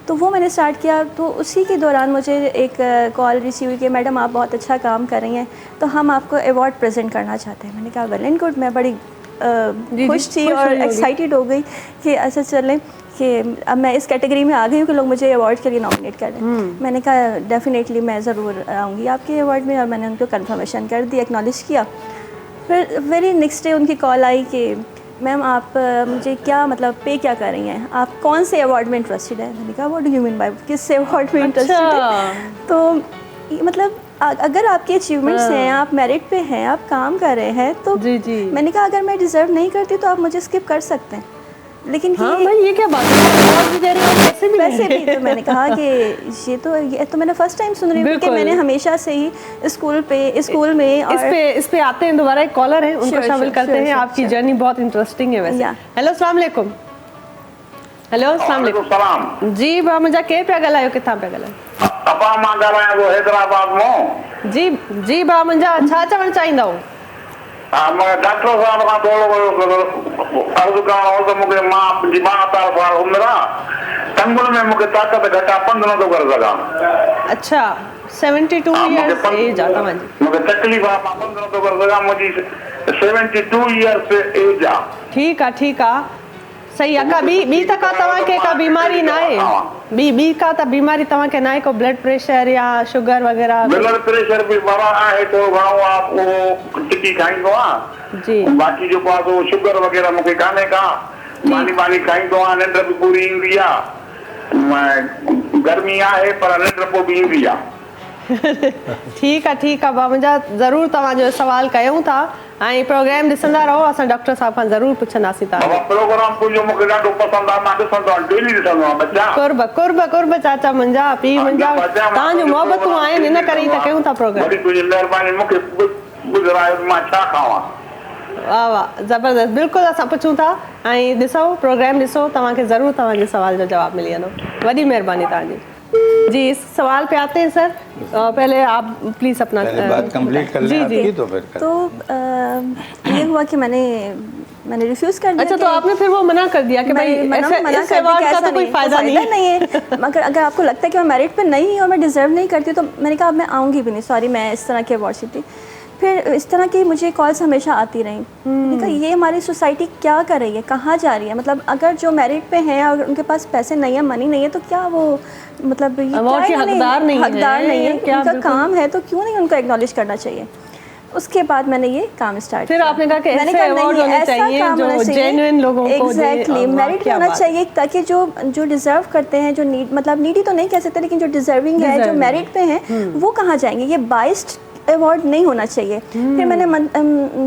तो वो मैंने स्टार्ट किया। तो उसी के दौरान मुझे एक कॉल रिसीव हुई कि मैडम आप बहुत अच्छा काम कर रही हैं, तो हम आपको अवार्ड प्रेजेंट करना चाहते हैं। मैंने कहा वेल एंड गुड, मैं बड़ी खुश थी खुश और हुई होगी। एक्साइटेड हो गई कि ऐसा चलें कि अब मैं इस कैटेगरी में आ गई हूँ कि लोग मुझे अवार्ड के लिए नॉमिनेट कर लें। मैंने कहा डेफिनेटली मैं ज़रूर आऊँगी आपके अवार्ड में, और मैंने उनको कंफर्मेशन कर दी, एक्नॉलेज किया। फिर वेरी नेक्स्ट डे उनकी कॉल आई कि मैम आप मुझे क्या मतलब पे क्या कर रही हैं, आप कौन से अवार्ड में इंटरेस्टेड है। मैंने कहा what do you mean by किस से अवार्ड में इंटरेस्टेड है। तो मतलब अगर आपके अचीवमेंट्स हैं, आप मेरिट पे हैं, आप काम कर रहे हैं, तो जी जी मैंने कहा अगर मैं डिज़र्व नहीं करती तो आप मुझे स्किप कर सकते हैं, लेकिन हाँ भाई ये क्या बात है, और भी दे रहे हो, पैसे भी वैसे ले भी। तो मैंने कहा कि ये तो मैंने फर्स्ट टाइम सुन रही हूँ, क्योंकि बिल्कुल। मैंने हमेशा से ही स्कूल में और इस पे आते हैं दोबारा, एक कॉलर है उनको Sure, शामिल sure, करते sure, हैं। sure, आपकी sure. जर्नी बहुत इंटरेस्टिंग है वैसे। Yeah. हेलो अस्सलाम वालेकुम। हेलो अस्सलाम वालेकुम। सलाम जी बा मुंहिंजा केरु पिया ॻाल्हायो, किथां पिया ॻाल्हायो? अपा मां ॻाल्हायां थो हैदराबाद मां। जी जी बा मुंहिंजा छा चवणु चाहींदा हो? हा मूंखे डॉक्टर साहब खां थोरो अर्ज़ु करणो हो त मूंखे मां जी मां तरफ़ां उमिरि आहे, टंगुनि में मूंखे ताक़त घटि आहे, पंधु नथो करे सघां। अच्छा 72 हा, मूंखे इयर्स एज आहे तव्हांजी। मूंखे तकलीफ़ आहे, मां पंधु नथो करे सघां। मुंहिंजी 72 इयर्स एज आहे। ठीक आहे सही आहे। का ॿी त का तव्हांखे का बीमारी न आहे? ॿी का त बीमारी तव्हांखे न आहे, को ब्लड प्रेशर या शुगर वग़ैरह? ब्लड प्रेशर बि बड़ा आहे, थोरो घणो आहे, उहो टिकी खाईंदो आहे। जी बाक़ी जो पास वो शुगर वग़ैरह मूंखे कान्हे का, मानी खाईंदो आहे, निंड बि पूरी ईंदी आहे, गर्मी आहे पर निंड पोइ बि ईंदी आहे। ठीक आहे बा मुंहिंजा ज़रूरु तव्हांजो सवाल कयूं था, ऐं प्रोग्राम ॾिसंदा रहो, असां डॉक्टर साहब खां ज़रूरु पुछंदासीं बाबा तव्हां। प्रोग्राम तुंहिंजो मूंखे ॾाढो पसंदि आहे, मां ॾिसंदो आहियां, डेली ॾिसंदो आहियां बच्चा। कुर्ब चाचा मुंहिंजा, पीउ मुंहिंजा, तव्हांजूं मोहबतूं आहिनि, इन करे ई त कयूं था प्रोग्राम। वरी तुंहिंजी महिरबानी, मूंखे ॿुधायो मां छा खावां। वाह वाह ज़बरदस्त, बिल्कुलु असां पुछूं था, ऐं ॾिसो प्रोग्राम ॾिसो, तव्हांखे ज़रूरु तव्हांजे सवाल जो जवाबु मिली वेंदो। वॾी महिरबानी तव्हांजी। जी इस सवाल पे आते हैं सर, पहले आप प्लीज़ अपना पहले बात कंप्लीट कर लें जी आपकी, तो फिर तो ये हुआ कि मैंने रिफ्यूज़ कर दिया। अच्छा तो आपने फिर वो मना कर दिया कि भाई ऐसे अवार्ड का तो कोई फायदा नहीं है। मगर अगर आपको लगता है कि मैं मेरिट पे नहीं और मैं डिज़र्व नहीं करती, तो मैंने कहा अब मैं आऊँगी भी नहीं, सॉरी मैं इस तरह के अवार्ड जीती। फिर इस तरह की मुझे कॉल्स हमेशा आती रहीं। मैंने कहा ये हमारी सोसाइटी क्या कर रही है, कहाँ जा रही है, मतलब अगर जो मेरिट पे हैं अगर उनके पास पैसे नहीं है, मनी नहीं है, तो क्या वो मतलब ये अवार्ड के हकदार नहीं है, क्या उनका काम है, तो क्यों नहीं उनको एक्नॉलेज करना चाहिए। उसके बाद मैंने ये काम स्टार्ट फिर किया। आपने कहा कि मैंने ऐसे कहा अवार्ड नहीं, होने ऐसा चाहिए काम जो होना चाहिए। जेन्युइन लोगों को एग्जैक्टली मेरिट क्या होना बात। चाहिए, ताकि जो डिजर्व करते हैं, जो मतलब नीडी तो नहीं कह सकते, लेकिन जो डिजर्विंग है, जो मेरिट पे हैं, वो कहाँ जाएंगे। ये बाइस्ड अवार्ड नहीं होना चाहिए। फिर मैंने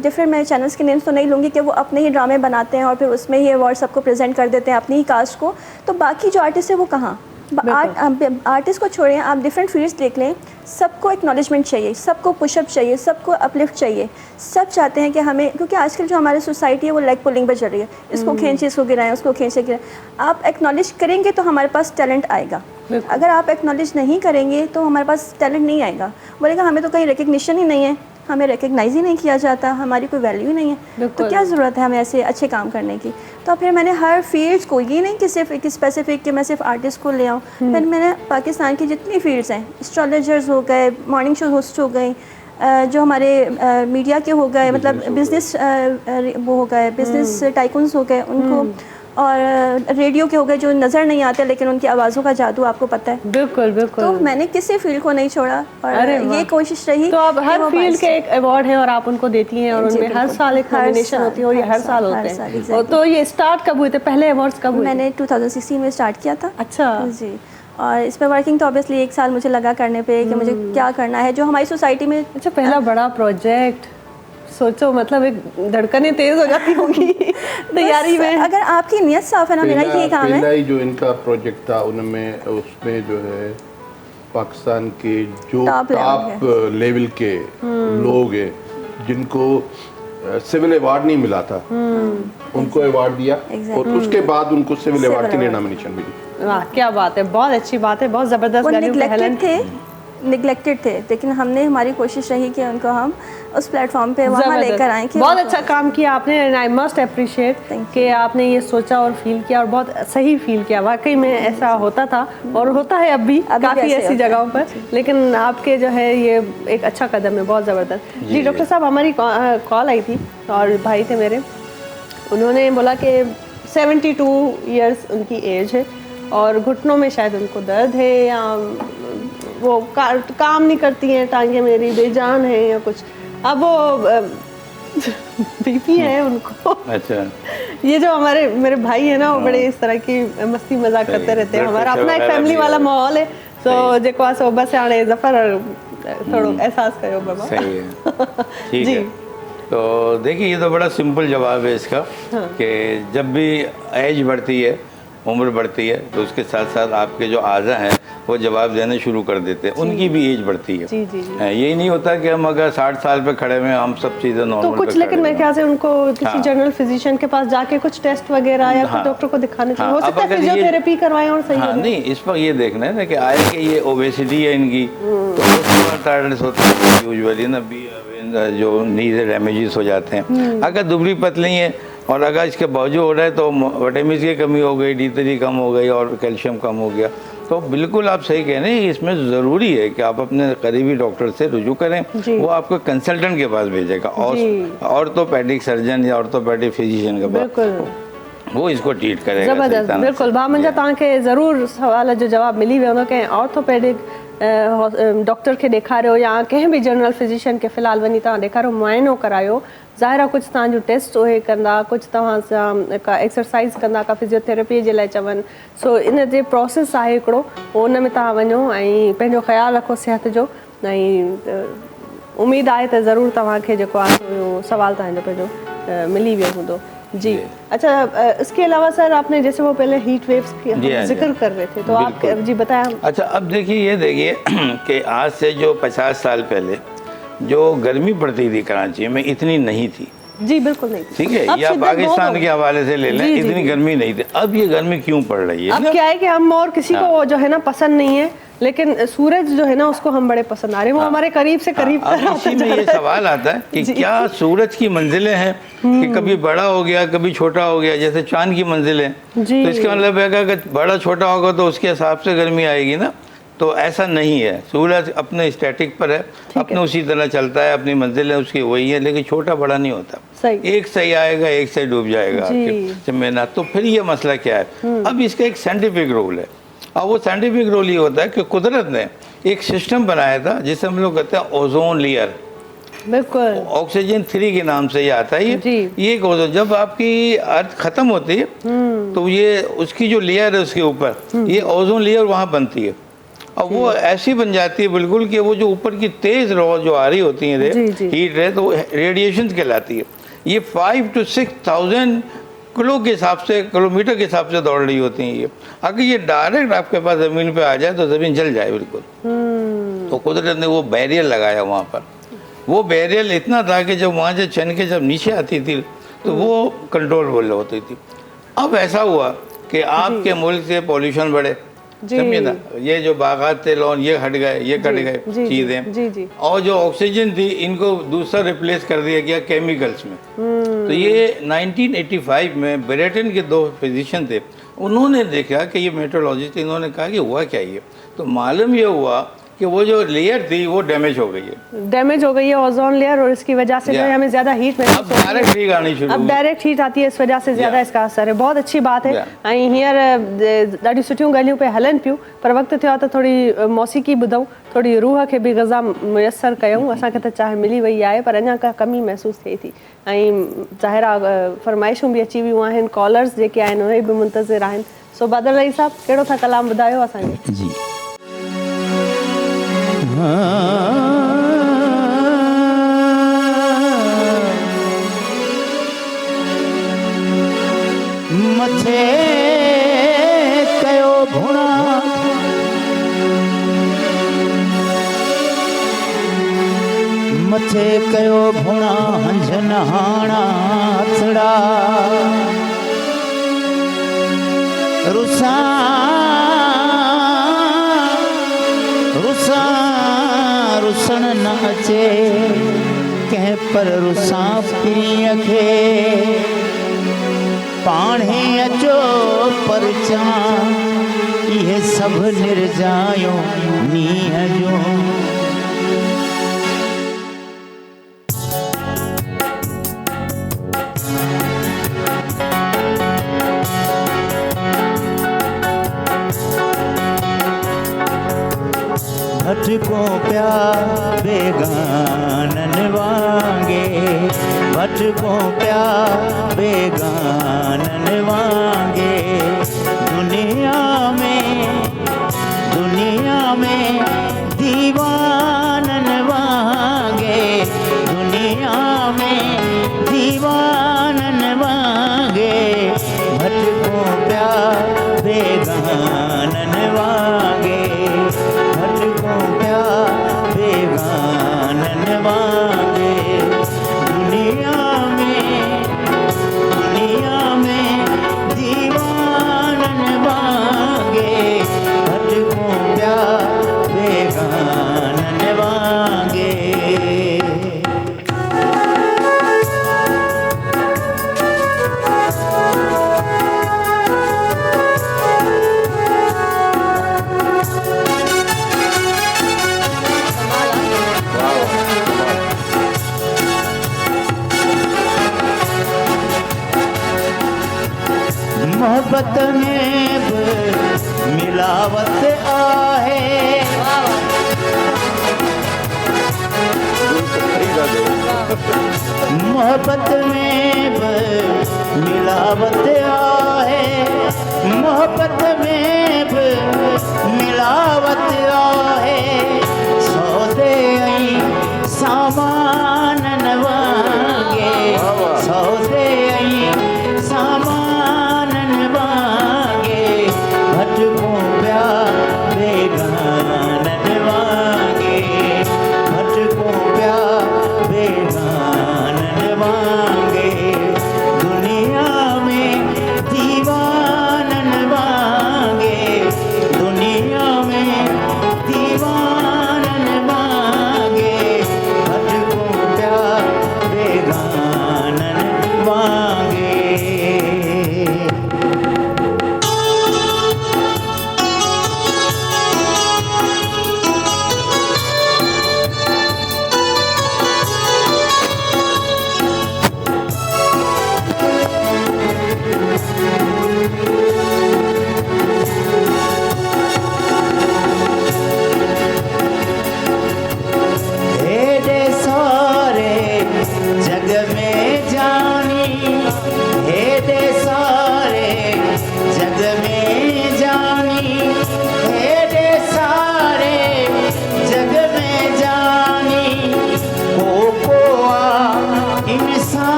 डिफरेंट मैं चैनल्स के नेम्स तो नहीं लूँगी कि वो अपने ही ड्रामे बनाते हैं और फिर उसमें ही अवार्ड सबको प्रेजेंट कर देते हैं अपनी ही कास्ट को, तो बाकी जो आर्टिस्ट है वो कहाँ। आर्टिस्ट को छोड़ें, आप डिफरेंट फील्ड्स देख लें, सबको एक्नॉलेजमेंट चाहिए, सबको पुशअप चाहिए, सबको अपलिफ्ट चाहिए। सब चाहते हैं कि हमें, क्योंकि आजकल जो हमारी सोसाइटी है वो लेग पुलिंग पर चल रही है, इसको खींचे इसको गिराएं, उसको खींचे गिराएं। आप एक्नॉलेज करेंगे तो हमारे पास टैलेंट आएगा, अगर आप एक्नॉलेज नहीं करेंगे तो हमारे पास टैलेंट नहीं आएगा। बोलेगा हमें तो कहीं रिकग्निशन ही नहीं है, हमें रिकग्नाइज ही नहीं किया जाता, हमारी कोई वैल्यू नहीं है, तो बिल्कुल। क्या ज़रूरत है हमें ऐसे अच्छे काम करने की। तो फिर मैंने हर फील्ड्स को, ये नहीं कि सिर्फ एक स्पेसिफिक कि मैं सिर्फ आर्टिस्ट को ले आऊँ, फिर मैंने पाकिस्तान की जितनी फील्ड्स हैं, एस्ट्रोलॉजर्स हो गए, मॉर्निंग शो होस्ट हो गई, जो हमारे मीडिया के हो गए, मतलब बिजनेस वो हो गए, बिजनेस टाइकून्स हो गए उनको, और रेडियो के हो गए जो नज़र नहीं आते लेकिन उनकी आवाज़ों का जादू आपको पता है। बिल्कुल बिल्कुल। तो मैंने किसी फील्ड को नहीं छोड़ा और अरे वाह। ये कोशिश रही। तो अब कि हर वो फील्ड बाइस- के एक अवार्ड है और आप उनको देती हैं और जी, उनमें हर बिल्कुल। साल एक हर नॉमिनेशन साल, होती है और ये हर हर साल साल, होते हर साल, हैं। exactly। तो ये स्टार्ट कब हुए थे, पहले अवार्ड्स कब हुए? मैंने 2016 में स्टार्ट किया था। अच्छा। जी, और इस पर वर्किंग तो ऑब्वियसली 1 साल मुझे लगा करने पे कि मुझे क्या करना है, जो हमारी सोसाइटी में। अच्छा, पहला बड़ा प्रोजेक्ट, सोचो मतलब एक धड़कनें तेज हो जाती होंगी तैयारी बस में। अगर आपकी नीयत साफ है ना, मेरा ये काम पहला है। ही जो इनका प्रोजेक्ट था उनमें, उसमें जो है पाकिस्तान के जो टॉप टॉप लेवल के लोग हैं जिनको सिविल अवार्ड नहीं मिला था, उनको अवार्ड दिया और उसके बाद उनको सिविल अवार्ड के लिए नॉमिनेशन मिली। वाह, क्या बात है, बहुत अच्छी बात है, बहुत ज़बरदस्त। वो गालियों पे हेलन निगलेक्टेड थे, लेकिन हमने, हमारी कोशिश रही कि उनको हम उस प्लेटफॉर्म पे वहाँ लेकर आएँ कि बहुत अच्छा काम किया आपने, एंड आई मस्ट अप्रिशिएट कि आपने ये सोचा और फील किया और बहुत सही फील किया। वाकई में ऐसा होता था और होता है अब भी काफ़ी ऐसे ऐसी होता है। जगहों पर, लेकिन आपके जो है ये एक अच्छा कदम है, बहुत ज़बरदस्त। जी डॉक्टर साहब, हमारी कॉल आई थी और भाई थे मेरे, उन्होंने बोला कि 72 ईयर्स उनकी एज है और घुटनों में शायद उनको दर्द है या वो काम नहीं करती हैं टांगे मेरी, बेजान है या कुछ। अब वो बीपी है उनको। अच्छा, ये जो हमारे मेरे भाई है ना, वो बड़े इस तरह की मस्ती मजाक सही, करते रहते हैं। ब्लड हमारा प्रेशर अपना एक वगैरह फैमिली भी वाला है। माहौल है, तो सही। जेको आहे सो बस हाणे ज़फ़र थोड़ो एहसास कयो बाबा। सही है, ठीक जी। है। तो देखिए, ये तो बड़ा सिंपल जवाब है इसका कि जब भी एज बढ़ती है, उम्र बढ़ती है, तो उसके साथ साथ आपके जो आज़ा हैं वो जवाब देने शुरू कर देते हैं, उनकी भी एज बढ़ती है। जी, जी, जी। यही नहीं होता कि हम अगर 60 साल पे खड़े हुए हैं, हम सब चीज़ें नॉर्मल तो कुछ, लेकिन मेरे ख्याल से उनको किसी हाँ। जनरल फिजिशियन के पास जाके कुछ टेस्ट वगैरह या हाँ। कुछ डॉक्टर को दिखाने चाहिए। हाँ, हो अब सकता है अगर ये- फिजियोथेरेपी करवाएं और सही हाँ, हो जाए। नहीं, इस पर ये देखना है ना कि आए कि ये ओबेसिटी है इनकी, तो टायर्डनेस होता है यूजुअली ना, जो नीज डैमेजेस हो जाते हैं। अगर दुबली पतली है और अगर इसके बावजूद हो रहा है तो विटामिन की कमी हो गई, D3 कम हो गई और कैल्शियम कम हो गया, तो बिल्कुल आप सही कह रहे हैं, इसमें ज़रूरी है कि आप अपने करीबी डॉक्टर से रुजू करें। जी। वो आपको कंसल्टेंट के पास भेजेगा, और जी। ऑर्थोपेडिक सर्जन या ऑर्थोपेडिक फिजिशियन के पास, बिल्कुल वो इसको ट्रीट करेगा। ज़बरदस्त, सही तरह से। बिल्कुल। भामंजा तव्हांखे ज़रूरु सवाल जो जवाब मिली वेंदो कंहिं ऑर्थोपेडिक डॉक्टर खे ॾेखारियो या कंहिं बि जनरल फिजिशियन खे फ़िलहाल वञी तव्हां ॾेखारियो, मुआइनो करायो। ज़ाहिर आहे कुझु तव्हांजो टेस्ट उहे कंदा, कुझु तव्हां सां का एक्सरसाइज़ कंदा, का फिजियोथेरेपी जे लाइ चवनि। सो इन जे प्रोसेस आहे हिकिड़ो, उन में तव्हां वञो ऐं पंहिंजो ख़्यालु रखो सिहत जो, ऐं उमेदु आहे त ज़रूरु तव्हांखे जेको आहे उहो सवाल तव्हांजो पंहिंजो मिली वियो हूंदो। जी, अच्छा, इसके अलावा सर आपने जैसे वो पहले हीट वेव्स की जी हाँ, जिक्र जी। कर रहे थे, तो आप बिल्कुल। जी बताएं। अच्छा, अब देखिए कि आज से जो 50 साल पहले जो गर्मी पड़ती थी कराची में, इतनी नहीं थी। जी बिल्कुल नहीं थी। ठीक है, अब या शिद्दत बहुत पाकिस्तान हो के हवाले से ले लें, जी, जी, इतनी जी। गर्मी नहीं थी। अब ये गर्मी क्यों पड़ रही है अब ना? क्या है कि हम और किसी को हाँ। जो है ना पसंद नहीं है, लेकिन सूरज जो है ना उसको हम बड़े पसंद आ रहे हैं, वो हमारे करीब से करीब हाँ, अब आता इसी जा में ये रहा है। सवाल आता है कि जी। क्या सूरज की मंजिलें हैं कि कभी बड़ा हो गया, कभी छोटा हो गया, जैसे चांद की मंजिलें। जी। तो इसका मतलब है कि अगर बड़ा छोटा होगा तो उसके हिसाब से गर्मी आएगी ना, तो ऐसा नहीं है। सूरज अपने स्टैटिक पर है, अपने उसी तरह चलता है, अपनी मंजिलें उसकी वही है, लेकिन छोटा बड़ा नहीं होता। सही। एक सही आएगा, एक सही डूब जाएगा जी। आपके मेहनत। तो फिर ये मसला क्या है? अब इसका एक साइंटिफिक रोल है, और वो साइंटिफिक रोल ये होता है कि कुदरत ने एक सिस्टम बनाया था जिसे हम लोग कहते हैं ओजोन लेयर। बिल्कुल ऑक्सीजन 3 के नाम से ये आता है। जी। ये एक ओजोन, जब आपकी अर्थ खत्म होती है तो ये उसकी जो लेयर है उसके ऊपर ये ओजोन लेयर वहाँ बनती है, और वो ऐसी बन जाती है बिल्कुल कि वो जो ऊपर की तेज रो जो आ रही होती है जी, जी। हीट रे, तो रेडिएशन कहलाती है। ये 5 to 6,000 किलो के हिसाब से, किलोमीटर के हिसाब से दौड़ रही होती हैं ये। अगर ये डायरेक्ट आपके पास ज़मीन पे आ जाए तो ज़मीन जल जाए बिल्कुल। तो कुदरत ने वो बैरियर लगाया वहाँ पर। वो बैरियर इतना था कि जब वहाँ से छन के जब नीचे आती थी तो वो कंट्रोल होती थी। अब ऐसा हुआ कि आपके मुल्क से पॉल्यूशन बढ़े, जी। समझे ना, ये जो बागात थे लॉन ये हट गए, ये कट गए जी, चीज़ें। जी, जी। और जो ऑक्सीजन थी इनको दूसरा रिप्लेस कर दिया गया केमिकल्स में। तो ये 1985 में ब्रिटेन के 2 फिजिशियन थे, उन्होंने देखा कि ये मेट्रोलॉजिस्ट, इन्होंने कहा कि हुआ क्या ये, तो मालूम ये हुआ कि वो जो लेयर थी वो डैमेज हो गई है। डैमेज हो गई है ओजोन लेयर, और इसकी वजह से जो है Yeah. हमें ज़्यादा हीट अब महसूस होती है। डायरेक्ट हीट आनी शुरू अब हुई। डायरेक्ट हीट आती है, इस वजह से ज़्यादा Yeah. इसका असर है। बहुत अच्छी बात है। Yeah. ऐं हींअर ॾाढियूं सुठियूं ॻाल्हियूं पे हलनि पियूं, पर वक़्तु थियो आहे त थोरी मौसीक़ी ॿुधूं, थोरी रूह खे बि ग़ज़ा मुयसरु कयूं। असांखे त चाहे मिली वई आहे, पर अञा का कमी महसूसु थिए थी। ऐं ज़ाहिर आहे फरमाइशूं बि अची वियूं आहिनि, कॉलर्स जेके आहिनि उहे बि मुंतज़िर आहिनि। सो बादल अली साहब, कहिड़ो था कलाम ॿुधायो असांखे? जी मथे कयो भुणा मथे कयो भुणा हंझ नहाणा थड़ा रुसा रुसा रुसण न अचे कंहिं पर रुसा पीअ खे पाणे अचो पर चां इहे सभु निर्जायूं नींहं जूं भटको प्या बेगानन वांगे भटको प्या बेगानन वांगे दुनिया में दीवानन वांगे दुनिया में दीवानन वांगे भटको प्या बेगानन वांगे भटको प्या बेगानन वांगे दुनिया में दीवानन वांगे भटको प्या बेगानन वांगे मोहब्बत में बि मिलावट आहे मोहब्बत में बि मिलावट आहे मोहब्बत में बि मिलावट आहे सौदे ऐं सामानन वांगे सौदे ऐं सामानन वांगे भटको प्या बेगानन वांगे भटको प्या बेगानन वांगे दुनिया में दीवानन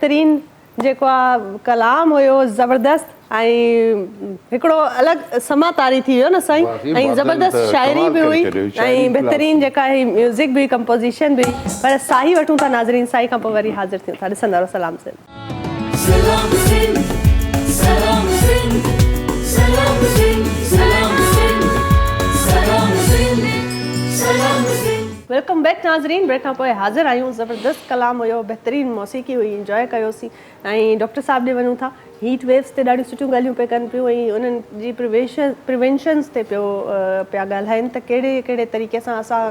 बहितरीन जेको आहे कलाम हुयो ज़बरदस्त ऐं हिकिड़ो अलॻि समातारी थी वियो न साईं वाक़ई ऐं ज़बरदस्त बादल शाइरी बि कमाल हुई करे छॾियो, शाइरी ऐं बहितरीन जेका आहे म्यूज़िक बि कंपोज़िशन बि पर साही वठूं था नाज़रीन साई खां पोइ वरी हाज़िर थियूं था ॾिसंदा रहो सलाम सिंध सलाम सिंध सलाम सिंध सलाम सिंध सलाम सिंध सलाम सिंध सलाम सिंध वेलकम बैक नाज़रीन ब्रेक खां पोइ हाज़िर आहियूं ज़बरदस्त कलाम हुयो बहितरीन मौसीक़ी हुई इंजॉय कयोसीं ऐं डॉक्टर साहब ॾे वञूं था हीट वेव्स ते ॾाढियूं सुठियूं ॻाल्हियूं पिया कनि पियूं ऐं उन्हनि जी प्रिवेंशन्स ते पिया ॻाल्हाइनि त कहिड़े कहिड़े तरीक़े सां असां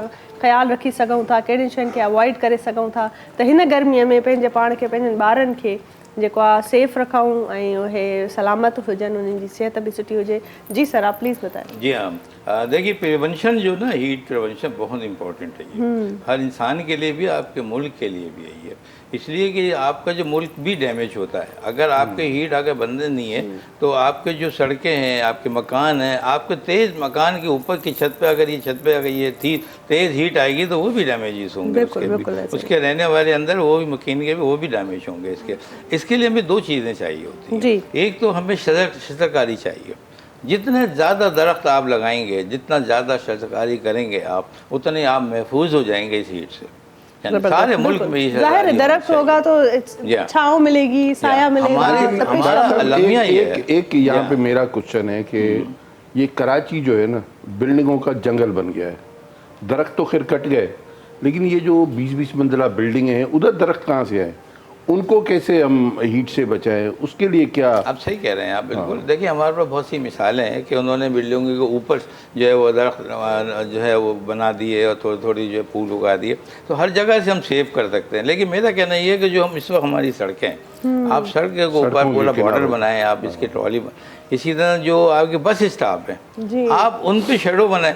ख़्यालु रखी सघूं था कहिड़ियुनि शयुनि खे अवॉइड करे सघूं था त हिन गर्मीअ में पंहिंजे पाण खे पंहिंजनि ॿारनि खे जेको आहे सेफ रखूं ऐं उहे सलामत हुजनि उन्हनि जी सिहत बि सुठी हुजे जी सर आप प्लीज़ बताएं। जी हाँ, देखिए प्रिवेंशन जो ना हीट प्रिवेंशन बहुत इम्पोर्टेंट है ये हर इंसान के लिए भी आपके मुल्क के लिए भी है ये इसलिए कि आपका जो मुल्क भी डैमेज होता है अगर आपके हीट अगर बंद नहीं है तो आपके जो सड़कें हैं आपके मकान हैं आपके तेज़ मकान के ऊपर की छत पे अगर ये थी तेज़ हीट आएगी तो वो भी डैमेजेस होंगे उसके रहने वाले अंदर वो भी मकीन के भी वो भी डैमेज होंगे इसके लिए हमें दो चीज़ें चाहिए होती हैं एक तो हमें शजरकारी चाहिए जितने ज़्यादा दरख्त आप लगाएंगे जितना ज़्यादा शजरकारी करेंगे आप उतने आप महफूज हो जाएंगे इस हीट से सारे मुल्क में जाहिर है दरख्त होगा तो छांव मिलेगी साया मिलेगा। एक यहाँ पे मेरा क्वेश्चन है कि ये कराची जो है ना बिल्डिंगों का जंगल बन गया है दरख्त तो खैर कट गए लेकिन ये जो 20-20 मंजिला बिल्डिंगें हैं उधर दरख्त कहाँ से आए उनको कैसे हम हीट से बचाएं उसके लिए क्या आप सही कह रहे हैं आप बिल्कुल देखिए हमारे पास बहुत सी मिसालें हैं कि उन्होंने बिल्डिंगों के ऊपर जो है वो दरख्त जो है वो बना दिए और थोड़ी थोड़ी जो है फूल उगा दिए तो हर जगह से हम सेव कर सकते हैं लेकिन मेरा कहना ये है कि जो हम इस वक्त हमारी सड़कें आप सड़क के ऊपर पूरा बॉर्डर बनाएं आप इसकी ट्रॉली इसी तरह जो आपके बस स्टॉप हैं आप उन पे शेडो बनाएं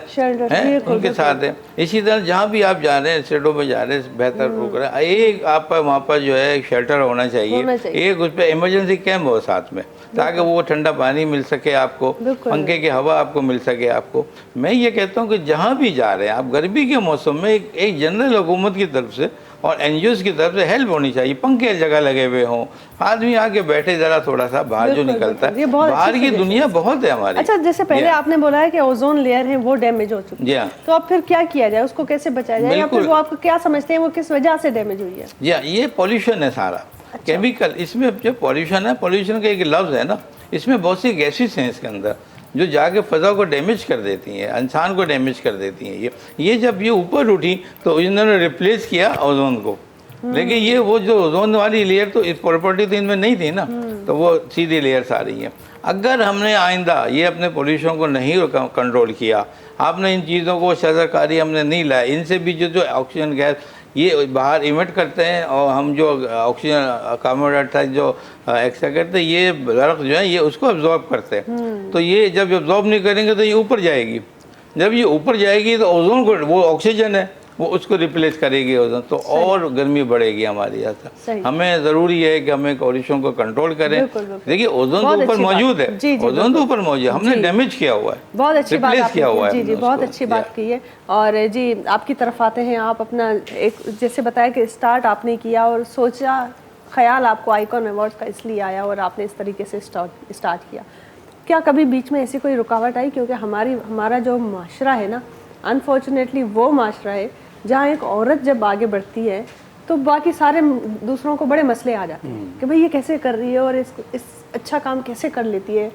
हैं उनके साथ हैं इसी तरह जहाँ भी आप जा रहे हैं शेडो में जा रहे हैं बेहतर रुक रहे हैं एक आपका वहाँ पर जो है एक शेल्टर होना चाहिए एक उस पर इमरजेंसी कैम्प हो साथ में ताकि वो ठंडा पानी मिल सके आपको पंखे की हवा आपको मिल सके आपको मैं ये कहता हूँ कि जहाँ भी जा रहे हैं आप गर्मी के मौसम में एक जनरल हुकूमत की तरफ से और एनजीओज की तरफ से हेल्प होनी चाहिए पंखे जगह लगे हुए हों आदमी आके बैठे जरा थोड़ा सा बाहर जो निकलता है बाहर की दुनिया बहुत है हमारी। अच्छा जैसे पहले आपने बोला है कि ओजोन लेयर है वो डैमेज हो चुकी है तो अब फिर क्या किया जाए उसको कैसे बचाया जाए या फिर वो आपको क्या समझते हैं वो किस वजह से डैमेज हुई है? जी ये पॉल्यूशन है सारा केमिकल इसमें जो पॉल्यूशन है पॉल्यूशन का एक लफ्ज़ है ना इसमें बहुत सी गैसेस हैं इसके अंदर जो जाके फ़ज़ा को डैमेज कर देती हैं इंसान को डैमेज कर देती हैं ये जब ये ऊपर उठी तो इन्होंने रिप्लेस किया ओजोन को लेकिन ये वो जो ओजोन वाली लेयर तो इस प्रॉपर्टी तो इनमें नहीं थी ना तो वो सीधी लेयर्स आ रही हैं अगर हमने आइंदा ये अपने पोल्यूशन को नहीं कंट्रोल किया आपने इन चीज़ों को शजरकारी हमने नहीं लाया इनसे भी जो ऑक्सीजन गैस ये बाहर इमिट करते हैं और हम जो ऑक्सीजन कार्बन डाइऑक्साइड जो एक्स्ट्रा करते हैं ये दरख्त जो है ये उसको अब्जॉर्ब करते हैं तो ये जब अब्जॉर्ब नहीं करेंगे तो ये ऊपर जाएगी जब ये ऊपर जाएगी तो ओजोन को वो ऑक्सीजन है वो उसको रिप्लेस करेगी ओजोन तो और गर्मी बढ़ेगी हमारे यहाँ से हमें ज़रूरी है कि हमें पॉल्यूशन को कंट्रोल करें देखिए ओजोन तो ऊपर मौजूद है ओजोन तो ऊपर मौजूद है हमने डैमेज किया हुआ है बहुत अच्छी बात किया हुआ है जी बहुत अच्छी बात की है और जी आपकी तरफ आते हैं आप अपना एक जैसे बताया कि स्टार्ट आपने किया और सोचा ख्याल आपको आइकॉन अवार्ड्स का इसलिए आया और आपने इस तरीके से स्टार्ट किया क्या कभी बीच में ऐसी कोई रुकावट आई क्योंकि हमारा जो माशरा है ना अनफॉर्चुनेटली वो माशरा है जहाँ एक औरत जब आगे बढ़ती है तो बाकी सारे दूसरों को बड़े मसले आ जाते हैं कि भाई ये कैसे कर रही है और इस अच्छा काम कैसे कर लेती है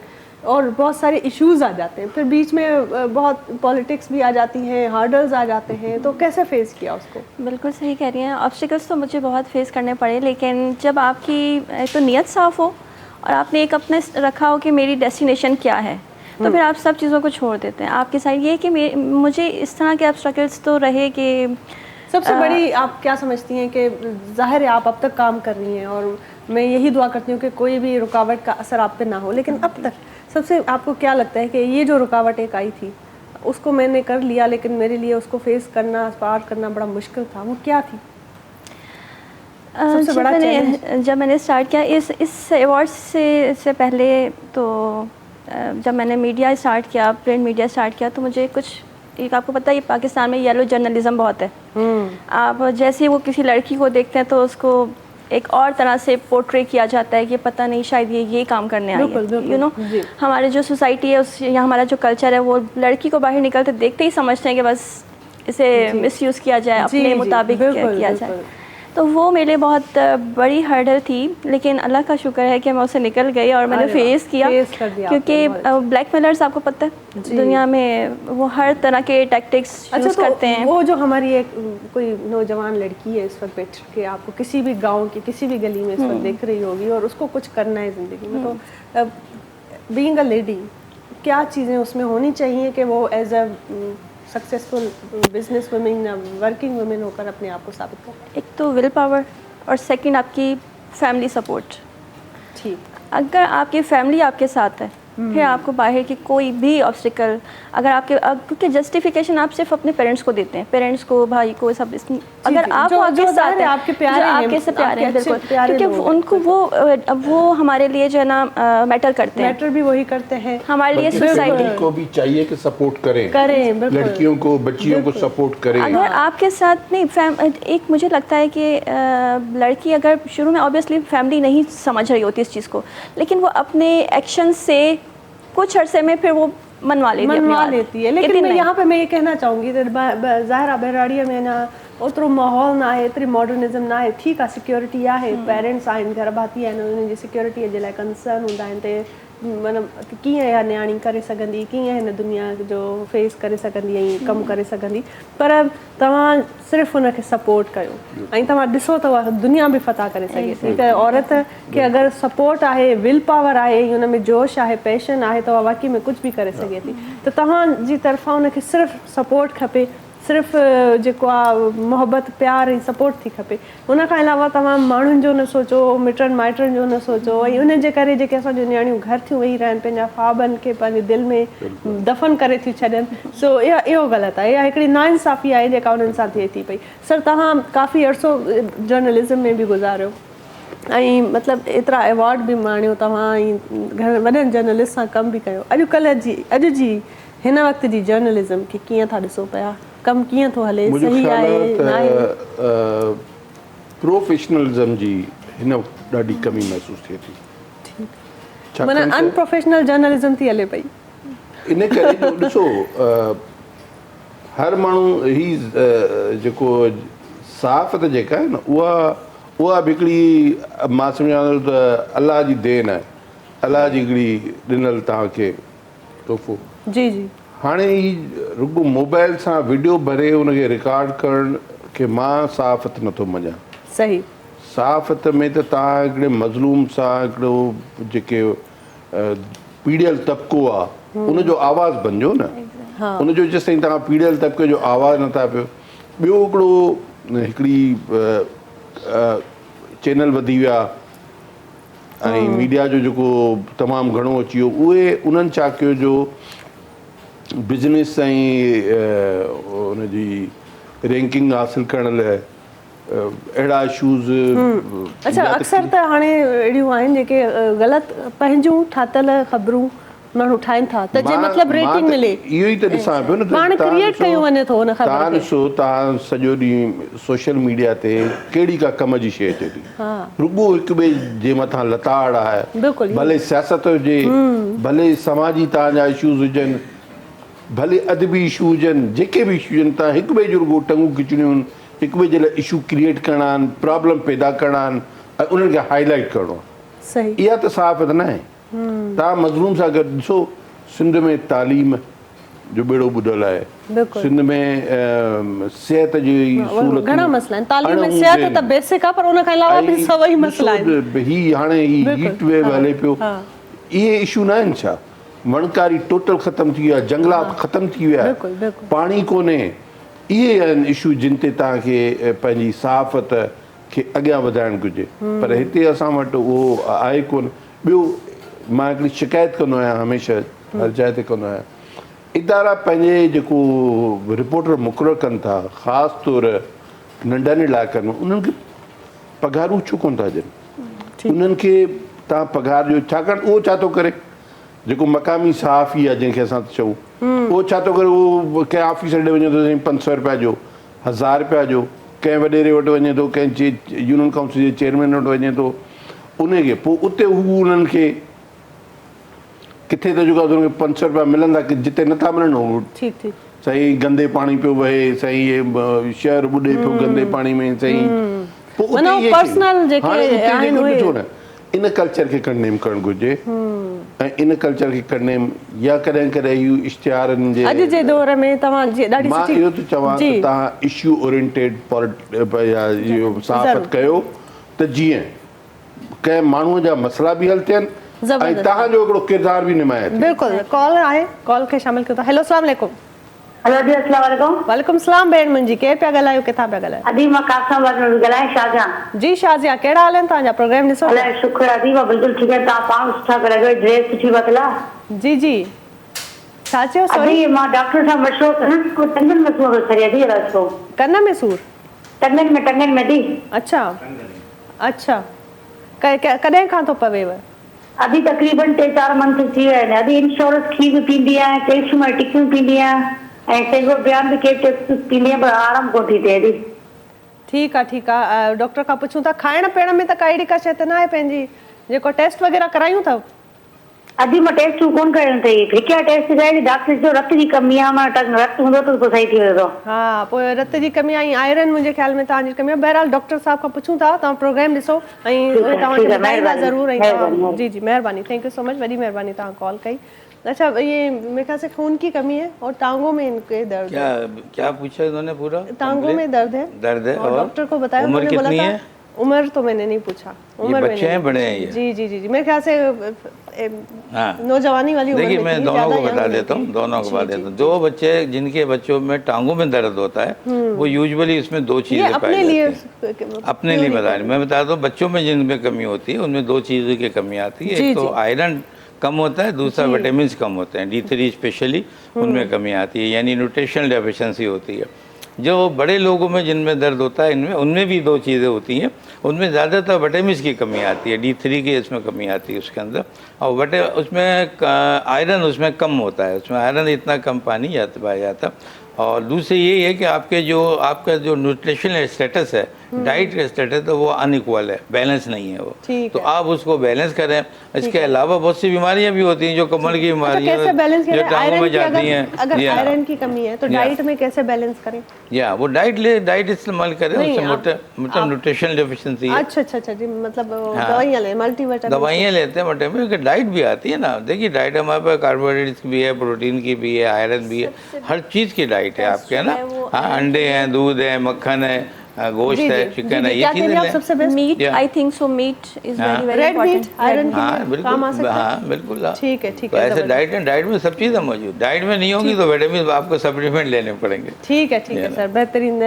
और बहुत सारे इश्यूज आ जाते हैं फिर बीच में बहुत पॉलिटिक्स भी आ जाती हैं हर्डल्स आ जाते हैं तो कैसे फेस किया उसको? बिल्कुल सही कह रही हैं ऑब्स्टिकल्स तो मुझे बहुत फेस करने पड़े लेकिन जब आपकी तो नीयत साफ़ हो और आपने एक अपने रखा हो कि मेरी डेस्टिनेशन क्या है तो फिर आप सब चीज़ों को छोड़ देते हैं आपकी साइड ये कि मुझे इस तरह के ऑब्स्टिकल्स तो रहे कि सबसे बड़ी आप क्या समझती हैं कि ज़ाहिर है आप अब तक काम कर रही हैं और मैं यही दुआ करती हूँ कि कोई भी रुकावट का असर आप पे ना हो लेकिन अब तक सबसे आपको क्या लगता है कि ये जो रुकावट एक आई थी उसको मैंने कर लिया लेकिन मेरे लिए उसको फेस करना पार करना बड़ा मुश्किल था वो क्या थी? सबसे बड़ा जब मैंने स्टार्ट किया इस अवार्ड से पहले तो जब मैंने मीडिया स्टार्ट किया प्रिंट मीडिया स्टार्ट किया तो मुझे कुछ एक आपको पता है पाकिस्तान में येलो जर्नलिज्म बहुत है आप जैसे वो किसी लड़की को देखते हैं तो उसको एक और तरह से पोर्ट्रे किया जाता है कि पता नहीं शायद ये काम करने आई बिल्कुल, है, बिल्कुल, यू नो। जी। हमारे जो सोसाइटी है उस या हमारा जो कल्चर है वो लड़की को बाहर निकलते देखते ही समझते हैं कि बस इसे मिसयूज़ किया जाए, जी, अपने जी, मुताबिक बिल्कुल, किया जाए। बिल्कुल। तो वो मेरे लिए बहुत बड़ी हर्डल थी, लेकिन अल्लाह का शुक्र है कि मैं उसे निकल गई और मैंने अरे वाह, फेस किया। फेस कर दिया क्योंकि आपने, ब्लैकमेलर्स आपको पता है जी। दुनिया में वो हर तरह के टैक्टिक्स यूज़ तो करते हैं। वो जो हमारी एक कोई नौजवान लड़की है इस वक्त बैठ के आपको किसी भी गांव की किसी भी गली में इस वक्त देख रही होगी और उसको कुछ करना है ज़िंदगी में, तो बीइंग अ लेडी क्या चीज़ें उसमें होनी चाहिए कि वो as a successful business women या वर्किंग वुमेन होकर अपने आप को साबित करें? एक तो विल पावर और सेकंड आपकी फैमिली सपोर्ट। ठीक, अगर आपकी फैमिली आपके साथ है फिर आपको बाहर की कोई भी ऑब्स्टिकल अगर आपके क्योंकि जस्टिफिकेशन आप सिर्फ अपने पेरेंट्स को देते हैं, पेरेंट्स को, भाई को, सब अगर जी, आप जो- आपके जो साथ ज़ाहिर है हैं, आपके प्यारे जो हैं, आपके से प्यारे हैं, आपके अच्छे बिल्कुल, प्यारे क्योंकि लोग उनको वो हमारे लिए जो है ना मैटर करते हैं, मैटर भी वही करते हैं हमारे लिए बल्कि सोसाइटी family को भी चाहिए कि सपोर्ट करें, बिल्कुल। लड़कियों को, बच्चियों को सपोर्ट करें। अगर आपके साथ नहीं एक मुझे लगता है कि लड़की अगर शुरू में ऑब्वियसली फैमिली नहीं समझ रही होती इस चीज़ को, लेकिन वो अपने एक्शन से कुछ अरसे में फिर वो मनवा लेती है। लेकिन मैं यहाँ पे मैं ये कहना चाहूँगी ज़ाहिर बहराड़ीअ में ना ओतिरो माहौल ना आहे, एतिरी मॉडर्निज़म ना आहे। ठीकु आहे, सिक्योरिटी आहे, पेरेंट्स आहिनि, घर भाती आहिनि, उन्हनि जी सिक्योरिटीअ जे लाइ कंसर्न हूंदा आहिनि त मतिलबु कीअं इहा न्याणी करे सघंदी, कीअं हिन दुनिया जो फेस करे सघंदी ऐं कमु करे सघंदी। पर तव्हां सिर्फ़ु हुनखे सपोर्ट कयो ऐं तव्हां ॾिसो त उहा दुनिया बि फतह करे सघे थी। हिकु औरत खे अगरि सपोर्ट आहे, विल पावर आहे, हुन में जोश आहे, पैशन आहे, त उहा वाक़ई में कुझु बि करे सघे थी। त तव्हांजी तरफ़ां हुनखे सिर्फ़ु सपोर्ट खपे, सिर्फ़ु जेको आहे मोहबत प्यार ऐं सपोर्ट थी खपे। हुन खां अलावा तव्हां माण्हुनि जो न सोचो, मिटनि माइटनि जो न सोचो ऐं उन जे करे जेके असांजूं नियाणियूं घर थियूं वेही रहनि, पंहिंजा ख्वाबनि खे पंहिंजे दिलि में दफ़न करे थियूं छॾनि, सो इहो ग़लति आहे। इहा हिकिड़ी नाइंसाफ़ी आहे जेका उन्हनि सां थिए थी पई। सर, तव्हां काफ़ी अरसो जर्नलिज़म में बि गुज़ारियो ऐं मतिलबु एतिरा अवॉर्ड बि माणियो तव्हां ऐं घर वॾनि जर्नलिस्ट सां कमु बि कयो। अॼु जी हिन वक़्त जी जर्नलिज़म खे कीअं था ॾिसो पिया, कमु कीअं थो हले, सही आहे न आहे? प्रोफेशनलिज़म जी हिन वक़्तु ॾाढी कमी महसूसु थिए थी। माना अनप्रोफेशनल जर्नलिज़म थी हले पई। इन करे जो ॾिसो, हर माण्हू ही जेको सहाफ़त जेका आहे न उहा बि हिकिड़ी मां सम्झां थो त अलाह जी देन आहे, अलाह जी हिकिड़ी ॾिनल तव्हांखे तोहफ़ो। जी जी। हाणे ही रुगो मोबाइल सां वीडियो भरे उनखे रिकॉर्ड करण खे मां सहाफ़त नथो मञां। सही। सहाफ़त में त तव्हां हिकिड़े मज़लूम सां हिकिड़ो जेके पीड़ियल तबिको आहे उनजो आवाज़ु बणिजो न। उनजो जेसिताईं तव्हां पीड़ियल तबिके जो आवाज़ु नथा पियो। ॿियो हिकिड़ो हिकिड़ी चैनल वधी विया ऐं मीडिया जो जेको तमामु घणो अची वियो, उहे उन्हनि छा कयो जो बिजनेस ऐं हुनजी रैंकिंग हासिलु करण लाइ अहिड़ा इशूज़। अच्छा, अक्सर त हाणे अहिड़ियूं आहिनि जेके ग़लति पंहिंजूं ठातल ख़बरूं माण्हू ठाहिनि था त जे मतिलबु रेटिंग मिले। इहो ई त ॾिसां पियो न। पाण क्रिएट कयो वञे थो हुन ख़बर तव्हां खे। ॾिसो, तव्हां सॼो ॾींहुं सोशल मीडिया ते कहिड़ी का कम जी शइ अचे थी, रुॻो हिक ॿिए जे मथां लताड़ आहे। बिल्कुलु। भले सियासत हुजे, भले समाजी तव्हांजा इशूज़ हुजनि, भले अदबी इशू हुजनि, जेके बि इशू हुजनि, तव्हां हिक ॿिए जो रुॻो टंगूं खिचणियूं आहिनि, हिक ॿिए जे लाइ इशू क्रिएट करणा आहिनि, प्रॉब्लम पैदा करणा आहिनि ऐं उन्हनि खे हाईलाइट करिणो आहे। सही। इहा त सहाफ़त न आहे। तव्हां मज़लूम सां गॾु ॾिसो, सिंध में तालीम जो बेड़ो ॿुधल आहे, सिंध में सिहत जी सहूलियत, घणा मसला आहिनि। तालीम में सिहत त बेसिक आहे, पर उन खां अलावा बि सभई मसला आहिनि। ही हाणे हीट वेव हले पियो, इहे इशू न आहिनि छा? वणकारी टोटल ख़तम थी विया, जंगलात ख़तम थी विया, पाणी कोन्हे। इहे आहिनि इशू जिन ते तव्हांखे पंहिंजी सहाफ़त खे अॻियां वधाइणु घुरिजे, पर हिते असां वटि उहो आहे कोन। ॿियो, मां हिकिड़ी शिकायत कंदो आहियां हमेशह, हर जाइ ते कंदो आहियां, इदारा पंहिंजे जेको रिपोर्टर मुक़ररु कनि था, ख़ासि तौर नंढनि इलाइक़नि में, उन्हनि खे पघारूं छो कोन था ॾियनि? उन्हनि खे तव्हां पघार ॾियो, छाकाणि उहो छा थो करे, जेको मक़ामी सहाफ़ी आहे जंहिंखे असां चऊं, उहो छा थो करे, उहो कंहिं ऑफिसर ॾे वञे थो 500 रुपया जो, 1000 रुपया जो, कंहिं वॾेरे वटि वञे थो, कंहिं यूनियन काउंसिल जे चेयरमैन वटि वञे थो, उनखे पोइ उते हू उन्हनि खे किथे त जेको आहे उनखे 500 रुपया मिलंदा, कि जिते नथा मिलनि हू ठीक ठीक सही गंदे पाणी पियो वहे, सही ये शहर ॿुॾे पियो गंदे पाणी में, सही पोइ उते माना इहे पर्सनल जेके हाणे उते आहिनि जेको उहे ॾिठो न, इन कल्चर खे कंडेम करणु घुरिजे ऐं इन कल्चर खे कंडेम या कॾहिं कॾहिं इहो इश्तिहारनि जे अॼु जे दौर में तव्हां जी ॾाढी मां सुठी इहो थो चवां त तव्हां इश्यू ओरिएंटेड या इहो सहाफ़त कयो त जीअं कंहिं माण्हूअ जा मसइला बि हल थियनि ऐं ज़बरदस्त। तव्हांजो हिकिड़ो किरदार बि निमाए थिए। बिल्कुलु कॉल आहे, कॉल खे शामिल कयो था। हेलो अस्सलाम वालेकुम। हेलो जी अस्सलाम वालेकुम। वालेकुम सलाम भेण मुंहिंजी, केरु पिया ॻाल्हायो, किथां पिया ॻाल्हायो? अदी मां कासमाबाद में ॻाल्हायां, शाहजहां। जी शाज़िया, कहिड़ा हाल आहिनि तव्हांजा? प्रोग्राम ॾिसो? अलाए शुक्र अदी मां बिल्कुलु ठीकु आहे। तव्हां पाण सुठा करे लॻो, ड्रेस सुठी वरितल आहे। जी जी, छा चयो? अदी मां डॉक्टर सां मशवरो कयां, को टंगन में सूर थो थिए अदी रस्तो। कन में सूर? टंगन में दी। अच्छा अच्छा, कॾहिं खां थो पवेव? अदी तकरीबन 3-4 मंथ थी विया आहिनि। अदी इंश्योरेंस खीर पींदी आहियां, कैल्शियम वारी टिकियूं पींदी आहियां ऐं टेगो बयान बि के टिप्स पींदी आहियां, पर आराम कोन थी थिए अदी। ठीकु आहे ठीकु आहे, डॉक्टर खां पुछूं था। खाइण पीअण में त काई अहिड़ी का शइ त न आहे पंहिंजी, जेको टेस्ट वग़ैरह करायूं अथव? अदी मां टेस्ट कोन कयो अथई, हिकु टेस्ट कराई डॉक्टर जो रत जी कमी आहे, मां रत हूंदो त पोइ सही थी वेंदो। हा, पोइ रत जी कमी ऐं आयरन मुंहिंजे ख़्याल में तव्हांजी कमी आहे। बहरहाल डॉक्टर साहब खां पुछूं था, तव्हां प्रोग्राम ॾिसो ऐं उहे तव्हांखे ॿुधाईंदा ज़रूरु। ऐं जी जी महिरबानी, थैंक यू सो मच, वॾी महिरबानी तव्हां कॉल कई। अच्छा, ये मेरे ख्याल से खून की कमी है और टांगों में इनके दर्द क्या क्या पूछा इन्होंने पूरा? टांगों में दर्द है। दर्द है और डॉक्टर को बताया, उम्र उन्होंने बोला कितनी था। है? उम्र तो मैंने नहीं पूछा, उम्र बच्चे हैं बड़े हैं ये? जी जी जी जी, मेरे ख्याल से हाँ, नौजवानी वाली उम्र। देखिए मैं दोनों को बता देता हूँ, दोनों को बता देता हूँ। जो बच्चे जिनके बच्चों में टांगों में दर्द होता है वो यूजुअली इसमें 2 चीजें पाई जाती हैं। अपने लिए बता रही, मैं बताता हूँ बच्चों में जिनमें कमी होती है उनमें 2 चीज़ों की कमी आती है। एक तो आयरन कम होता है, दूसरा विटामिन कम होते हैं, D3 स्पेशली उनमें कमी आती है, यानी न्यूट्रिशनल डेफिशिएंसी होती है। जो बड़े लोगों में जिनमें दर्द होता है इनमें उनमें भी 2 चीज़ें होती हैं, उनमें ज़्यादातर विटामिन की कमी आती है, D3 की इसमें कमी आती है उसके अंदर, और उसमें आयरन उसमें कम होता है, उसमें आयरन इतना कम पानी पाया जाता। और दूसरी यही है कि आपका जो न्यूट्रिशनल स्टेटस है, डाइट का स्टेटस है, वो अनइक्वल है, बैलेंस नहीं है वो, तो आप उसको बैलेंस करें। इसके अलावा बहुत सी बीमारियां भी होती हैं, जो कमर की बीमारियां जो टांगों में जाती हैं। अगर आयरन की कमी है तो डाइट में कैसे बैलेंस करें? या वो डाइट इस्तेमाल करें, उससे मतलब न्यूट्रिशनल डेफिशिएंसी है। अच्छा जी, मतलब दवाइयाँ ले, मल्टीविटामिन दवाइयाँ लेते हैं, बट डाइट भी आती है ना। देखिए डाइट हमारे पास कार्बोहाइड्रेट्स की भी है, प्रोटीन की भी है, आयरन भी है, हर चीज़ की डाइट है आपके, है ना। हाँ, अंडे हैं, दूध है, मक्खन है, गोश्त है, चिकन है, ये चीजें सबसे बेस्ट मीट। आई थिंक सो मीट is very very red meat important. Iron हाँ बिल्कुल, हाँ बिल्कुल, ठीक है ठीक तो है। ऐसे डाइट में सब चीज़ें मौजूद, डाइट में नहीं होगी तो विटामिन आपको सप्लीमेंट लेने पड़ेंगे। ठीक है सर, बहितरीन।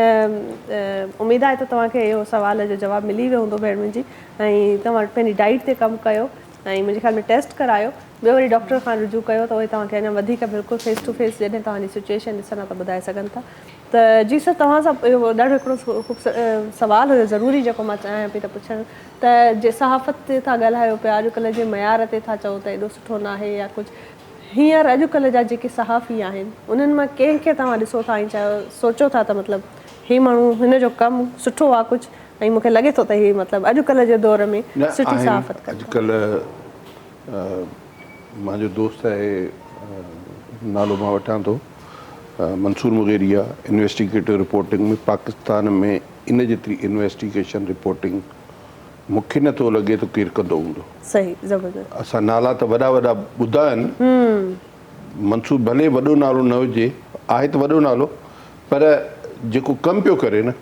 उम्मीद आहे त तव्हांखे इहो सवाल जो जवाबु मिली वियो हूंदो भेण मुंहिंजी, ऐं तव्हां पंहिंजी डाइट ते कमु कयो ऐं मुंहिंजे ख़्याल में टेस्ट करायो, ॿियो वरी डॉक्टर खां रुजू कयो त उहे तव्हांखे अञा वधीक बिल्कुलु फेस टू फेस जॾहिं तव्हांजी सिचुएशन ॾिसंदा त ॿुधाए सघनि था। त जी सर, तव्हां सां इहो ॾाढो हिकिड़ो सवाल हुयो ज़रूरी, जेको मां चाहियां पई त पुछणु, त जे सहाफ़त ते था ॻाल्हायो पिया, अॼुकल्ह जे मयार ते था चओ त एॾो सुठो न आहे या कुझु, हींअर अॼुकल्ह जा जेके सहाफ़ी आहिनि उन्हनि मां कंहिंखे तव्हां ॾिसो था ऐं सोचो था त मतिलबु हीउ माण्हू हिन जो कमु सुठो आहे कुझु, ऐं मूंखे लॻे थो त हीउ मतिलबु अॼुकल्ह जे दौर में सुठी सहाफ़त करे? अॼुकल्ह मुंहिंजो दोस्त आहे, नालो मां वठां थो, मंसूर मुगेरिया, इन्वेस्टिगेटिव रिपोर्टिंग में पाकिस्तान में इन जेतिरी इन्वेस्टिगेशन रिपोर्टिंग मूंखे नथो लॻे त केरु कंदो हूंदो। सही, ज़बरदस्त। असां नाला त वॾा वॾा ॿुधा आहिनि, मंसूर भले वॾो नालो न हुजे, आहे त वॾो नालो, पर जेको कमु पियो करे न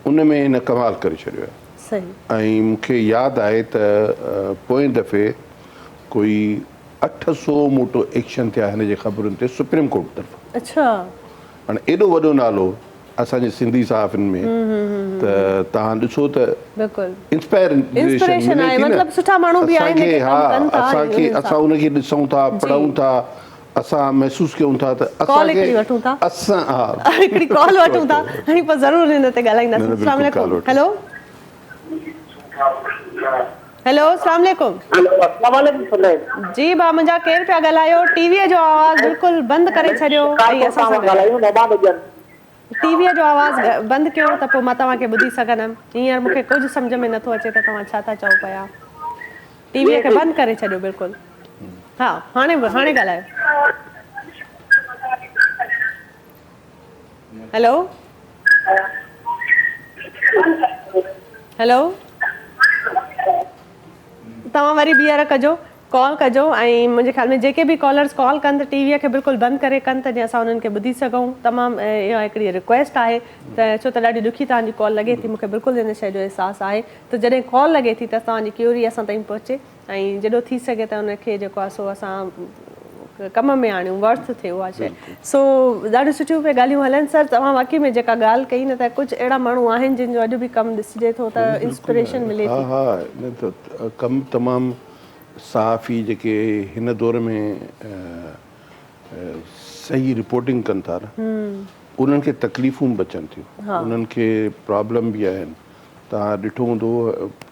उन में हिन कमाल करे छॾियो आहे। सही। ऐं मूंखे यादि आहे त पोएं दफ़े कोई 800 मोटो एक्शन थिया हिन जे ख़बरुनि ते सुप्रीम कोर्ट तरफ़। अच्छा। हाणे एॾो वॾो नालो असांजे सिंधी सहाफ़िन में, त तव्हां ॾिसो त इंस्पिरेशन आहे, मतिलबु सुठा माण्हू बि आहिनि जेके कमु कनि था। असां उनखे ॾिसूं था, पढ़ूं था, असां महसूसु कयूं था त असां हिकिड़ी कॉल वठूं था ऐं पोइ ज़रूरु हिन ते ॻाल्हाईंदासीं। अस्सलाम वालेकुम। हेलो हेलो, अस्सलाम वालेकुम। जी भाउ मुंहिंजा, केरु पिया ॻाल्हायो? टीवीअ जो आवाज़ बिल्कुलु बंदि करे छॾियो ऐं असां सां ॻाल्हायो। टीवीअ जो आवाज़ु बंदि कयो त पोइ मां तव्हांखे ॿुधी सघंदमि। हींअर मूंखे कुझु सम्झ में नथो अचे त तव्हां छा था चओ पिया। टीवीअ खे बंदि करे छॾियो बिल्कुलु। हा, हाणे ॻाल्हायो। हेलो हेलो, तव्हां वरी ॿीहर कजो, कॉल कजो। ऐं मुंहिंजे ख़्याल में जेके बि कॉलर्स कॉल कनि त टीवीअ खे बिल्कुलु बंदि करे कनि त जीअं असां उन्हनि खे ॿुधी सघूं। तमामु इहा हिकिड़ी रिक्वेस्ट आहे त छो त ॾाढी ॾुखी तव्हांजी कॉल लॻे थी। मूंखे बिल्कुलु हिन शइ जो अहसासु आहे त जॾहिं कॉल लॻे थी त तव्हांजी क्यूरी असां ताईं पहुचे ऐं जेॾो थी सघे त उनखे जेको आहे सो असां कम में आणियूं, वर्थ थिए उहा शइ। सो ॾाढियूं सुठियूं पिया ॻाल्हियूं हलनि। सर, तव्हां वाक़ई में जेका ॻाल्हि कई न त कुझु अहिड़ा माण्हू आहिनि जिन जो अॼु बि कमु ॾिसिजे थो त इंस्पिरेशन मिले थी। हा, न त कमु तमामु साफ़ ई जेके हिन दौर में सही रिपोर्टिंग कनि था न, उन्हनि खे तकलीफ़ूं बि अचनि थियूं, उन्हनि खे प्रॉब्लम बि आहिनि। तव्हां ॾिठो हूंदो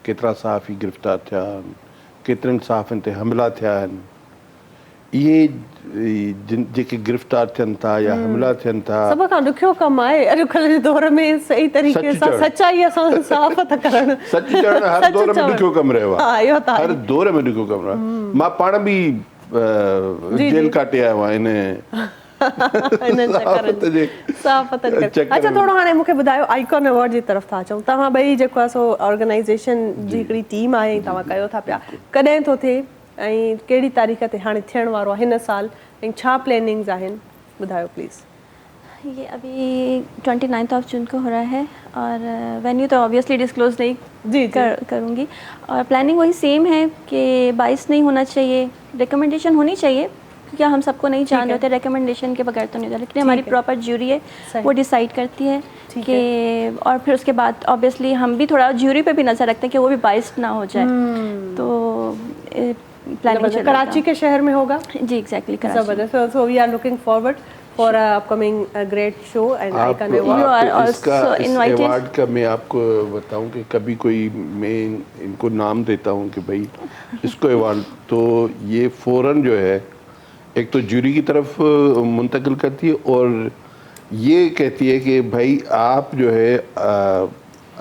केतिरा सहाफ़ी गिरफ़्तार थिया आहिनि, केतिरनि सहाफ़ियुनि ते हमला थिया आहिनि। इहे जेके गिरफ़्तार थियनि था या हमला थियनि था, सभ खां ॾुखियो कमु आहे अॼुकल्ह जे दौर में सही तरीक़े सां सचाईअ सां साफ़ त करणु। सच चवणु हर दौर में ॾुखियो कमु रहियो आहे। हा, इहो त हर दौर में ॾुखियो कमु रहियो आहे। मां पाण बि जेल काटे आयो आहियां अच्छा, थोरो हाणे मूंखे ॿुधायो, आइकॉन अवॉर्ड जी तरफ़ था अचूं। तव्हां ॿई जेको आहे सो ऑर्गेनाइज़ेशन जी हिकिड़ी टीम आहे, तव्हां कयो था पिया। कॾहिं थो थिए ऐं कहिड़ी तारीख़ ते हाणे थियण वारो आहे हिन साल, ऐं छा प्लानिंग्स आहिनि, ॿुधायो प्लीज़। ये अभी 29 जून को हो रहा है और वेन्यू तो ऑब्वियसली डिस्क्लोज नहीं करूँगी। और प्लानिंग वही सेम है कि 22 नहीं होना चाहिए, रिकमेंडेशन होनी चाहिए क्योंकि हम सबको नहीं जान रहे होते, रिकमेंडेशन के बगैर तो नहीं होता। लेकिन हमारी प्रॉपर ज्यूरी है, वो डिसाइड करती है कि, और फिर उसके बाद ऑब्वियसली हम भी थोड़ा ज्यूरी पे भी नजर रखते हैं कि वो भी बाइस्ड ना हो जाए। तो प्लानिंग कराची के शहर में होगा जी, एग्जैक्टली कराची। जबरदस्त। So we are looking forward for upcoming great show and icon award का मैं आपको बताऊं कि कभी कोई मैं इनको नाम देता हूं कि भाई इसको अवार्ड, तो ये फौरन जो है एक तो जूरी की तरफ मुंतकिल करती है और ये कहती है कि भाई आप जो है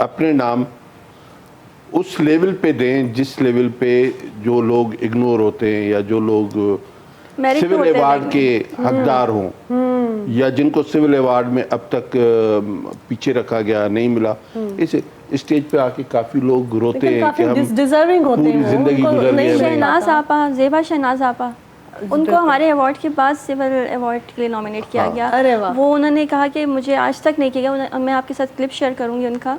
अपने नाम उस लेवल पे दें जिस लेवल पे जो लोग इग्नोर होते हैं या जो लोग सिविल अवार्ड के हकदार हों या जिनको सिविल अवार्ड में अब तक पीछे रखा गया, नहीं मिला। इस स्टेज पे आके काफी लोग रोते हैं कि हम डिजर्विंग होते हैं, पूरी जिंदगी गुजर गई। शहनाज आपा, ज़ेबा शहनाज आपा, उनको हमारे अवार्ड के बाद सिविल अवार्ड के लिए नॉमिनेट किया गया। वो उन्होंने कहा कि मुझे आज तक नहीं किया गया। मैं आपके साथ क्लिप शेयर करूँगी उनका।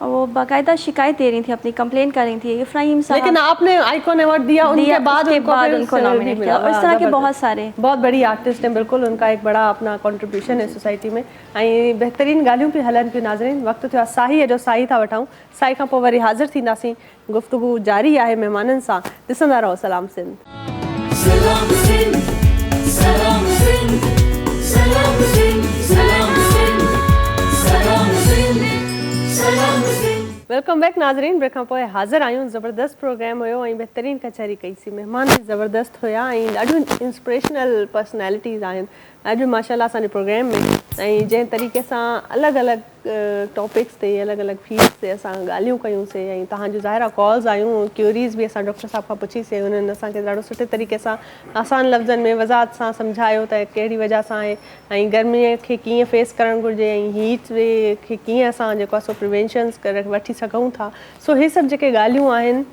और वो बाकायदा शिकायत दे रही थी, अपनी कंप्लेन कर रही थी इफ्राहिम साहब। लेकिन आपने आइकॉन अवार्ड दिया, उनके बाद उनको नॉमिनेट किया। और इस तरह के बहुत सारे बहुत बड़ी आर्टिस्ट हैं, बिल्कुल उनका एक बड़ा अपना कंट्रीब्यूशन है सोसाइटी में। ऐं बेहतरीन ॻाल्हियूं पियूं हलनि पियूं। नाज़रीन, वक़्तु थियो आहे साईअ जो, साई था वठूं। साई खां पोइ वरी हाज़िर थींदासीं, गुफ़्तगू जारी आहे महिमाननि सां। ॾिसंदा रहो सलाम सिंध। सलाम सिंध, सलाम सिंध, सलाम सिंध, सलाम सिंध, सलाम सिंध, सलाम सिंध। वेलकम बैक नाज़रीन, ब्रेक खां पोइ हाज़िर आहियूं। ज़बरदस्त प्रोग्राम हुयो ऐं बहितरीन कचहरी कईसीं। महिमान बि ज़बरदस्त हुया ऐं ॾाढियूं इंस्पिरेशनल पर्सनैलिटीज़ आहिनि अॼु माशाल्लाह असांजे प्रोग्राम में। ऐं जंहिं तरीक़े सां अलॻि अलॻि टॉपिक्स ते, अलॻि अलॻि फील्ड्स ते असां ॻाल्हियूं कयूंसीं ऐं तव्हांजो ज़ाहिर आहे कॉल्स आयूं, क्यूरीज़ बि असां डॉक्टर साहिब खां पुछीसीं। उन्हनि असांखे ॾाढो सुठे तरीक़े सां आसान लफ़्ज़नि में वज़ाहत सां सम्झायो त कहिड़ी वजह सां आहे ऐं गर्मीअ खे कीअं फेस करणु घुरिजे ऐं हीट वे खे कीअं असां जेको आहे सो प्रिवेंशन्स करे वठी सघूं था। सो इहे सभु जेके ॻाल्हियूं आहिनि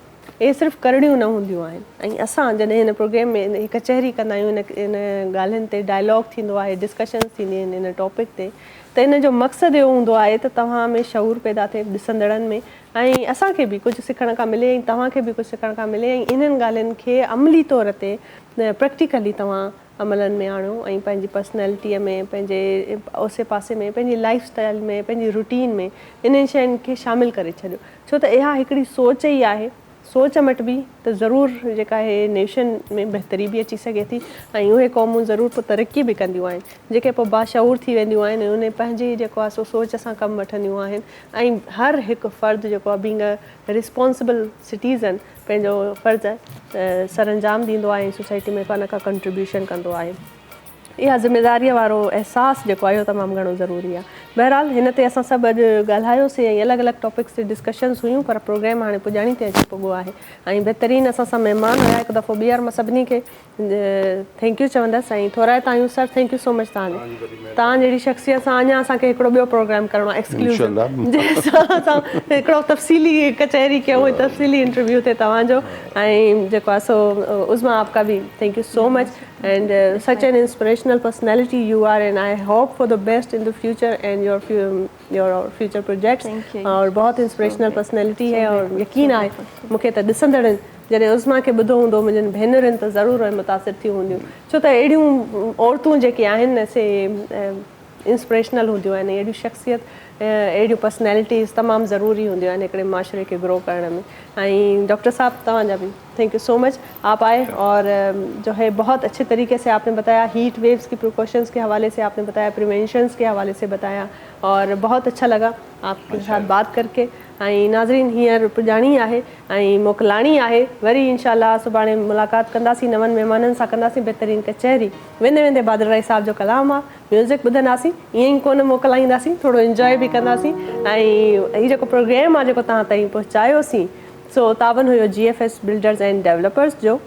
इहे सिर्फ़ु करणियूं न हूंदियूं आहिनि। ऐं असां जॾहिं हिन प्रोग्राम में कचहरी कंदा आहियूं, इन ॻाल्हियुनि ते डायलॉग थींदो आहे, डिस्कशन्स थींदियूं आहिनि इन टॉपिक ते, त इन जो मक़सदु इहो हूंदो आहे त तव्हां में शऊर पैदा थिए ॾिसंदड़नि में, ऐं असांखे बि कुझु सिखण खां मिले ऐं तव्हांखे बि कुझु सिखण खां मिले। ऐं इन्हनि ॻाल्हियुनि खे अमली तौर ते प्रैक्टिकली तव्हां अमलनि में आणियो ऐं पंहिंजी पर्सनैलिटीअ में, पंहिंजे आसे पासे में, पंहिंजी लाइफ स्टाइल में, पंहिंजी रूटीन में इन्हनि शयुनि खे शामिलु करे छॾियो। छो त इहा हिकिड़ी सोच ई आहे। सोच मट बि त ज़रूरु जेका आहे नेशन में बहितरी बि अची सघे थी ऐं उहे क़ौमूं ज़रूरु पोइ तरक़ी बि कंदियूं आहिनि, जेके पोइ बाशऊर थी वेंदियूं आहिनि ऐं उन पंहिंजी जेको आहे सो सोच सां कमु वठंदियूं आहिनि। ऐं हर हिकु फ़र्दु जेको आहे बीइंग अ रिस्पॉन्सिबल सिटीज़न पंहिंजो फ़र्ज़ु सर अंजाम ॾींदो आहे ऐं सोसाइटी में का न का कंट्रीब्यूशन कंदो आहे। इहा ज़िमेदारीअ वारो अहसासु जेको आहे इहो तमामु घणो ज़रूरी आहे। बहरहाल हिन ते असां सभु अॼु ॻाल्हायोसीं ऐं अलॻि अलॻि टॉपिक्स ते डिस्कशन्स हुयूं, पर प्रोग्राम हाणे पुॼाणी ते अची पुॻो आहे ऐं बहितरीनु असां सां महिमान हुया। हिकु दफ़ो ॿीहर मां सभिनी खे थैंक यू चवंदसि ऐं थोराइता आहियूं sir, thank you so much तव्हां जहिड़ी शख़्सियत सां अञा असांखे हिकिड़ो ॿियो प्रोग्राम करिणो आहे एक्सक्लूसिव, जंहिंसां असां हिकिड़ो तफ़सीली कचहरी कयूं, तफ़सीली इंटरव्यू थिए तव्हांजो। ऐं जेको आहे सो उज़मा आपका बि thank you so much and such an inspirational personality you are, and I hope for the best in the future and your future projects. और बहुत inspirational personality है और यकीन आहे मूंखे त ॾिसंदड़नि जॾहिं उज़मा खे ॿुधो हूंदो मुंहिंजनि भेनरुनि त ज़रूरु मुतासिर थी हूंदियूं, छो त अहिड़ियूं औरतूं जेके आहिनि से इंस्पिरेशनल हूंदियूं आहिनि, अहिड़ियूं शख़्सियत अहिड़ियूं पर्सनैलिटीज़ तमामु ज़रूरी हूंदियूं आहिनि हिकिड़े माशरे खे ग्रो करण में। ऐं डॉक्टर साहब तव्हांजा भी थैंक यू सो मच, आप आए और जो है बहुत अच्छे तरीके से आपने बताया, हीट वेव्स की प्रिकॉशंस के हवाले से आपने बताया, प्रिवेंशंस के हवाले से बताया और बहुत अच्छा लगा आपके साथ बात करके। ऐं नाज़रीन हींअर पुॼाणी आहे ऐं मोकिलाणी आहे, वरी इंशाल्लाह सुभाणे मुलाक़ात कंदासीं नवनि महिमाननि सां, कंदासीं बहितरीनु कचहरी। वेंदे वेंदे बादल राय साहब जो कलाम आहे, म्यूज़िक ॿुधंदासीं, ईअं ई कोन मोकिलाईंदासीं, थोरो इंजॉय बि कंदासीं। ऐं हीउ जेको प्रोग्राम आहे जेको तव्हां ताईं पहुचायोसीं सो तावन हुयो GFS बिल्डर्स एंड डेवलपर्स जो।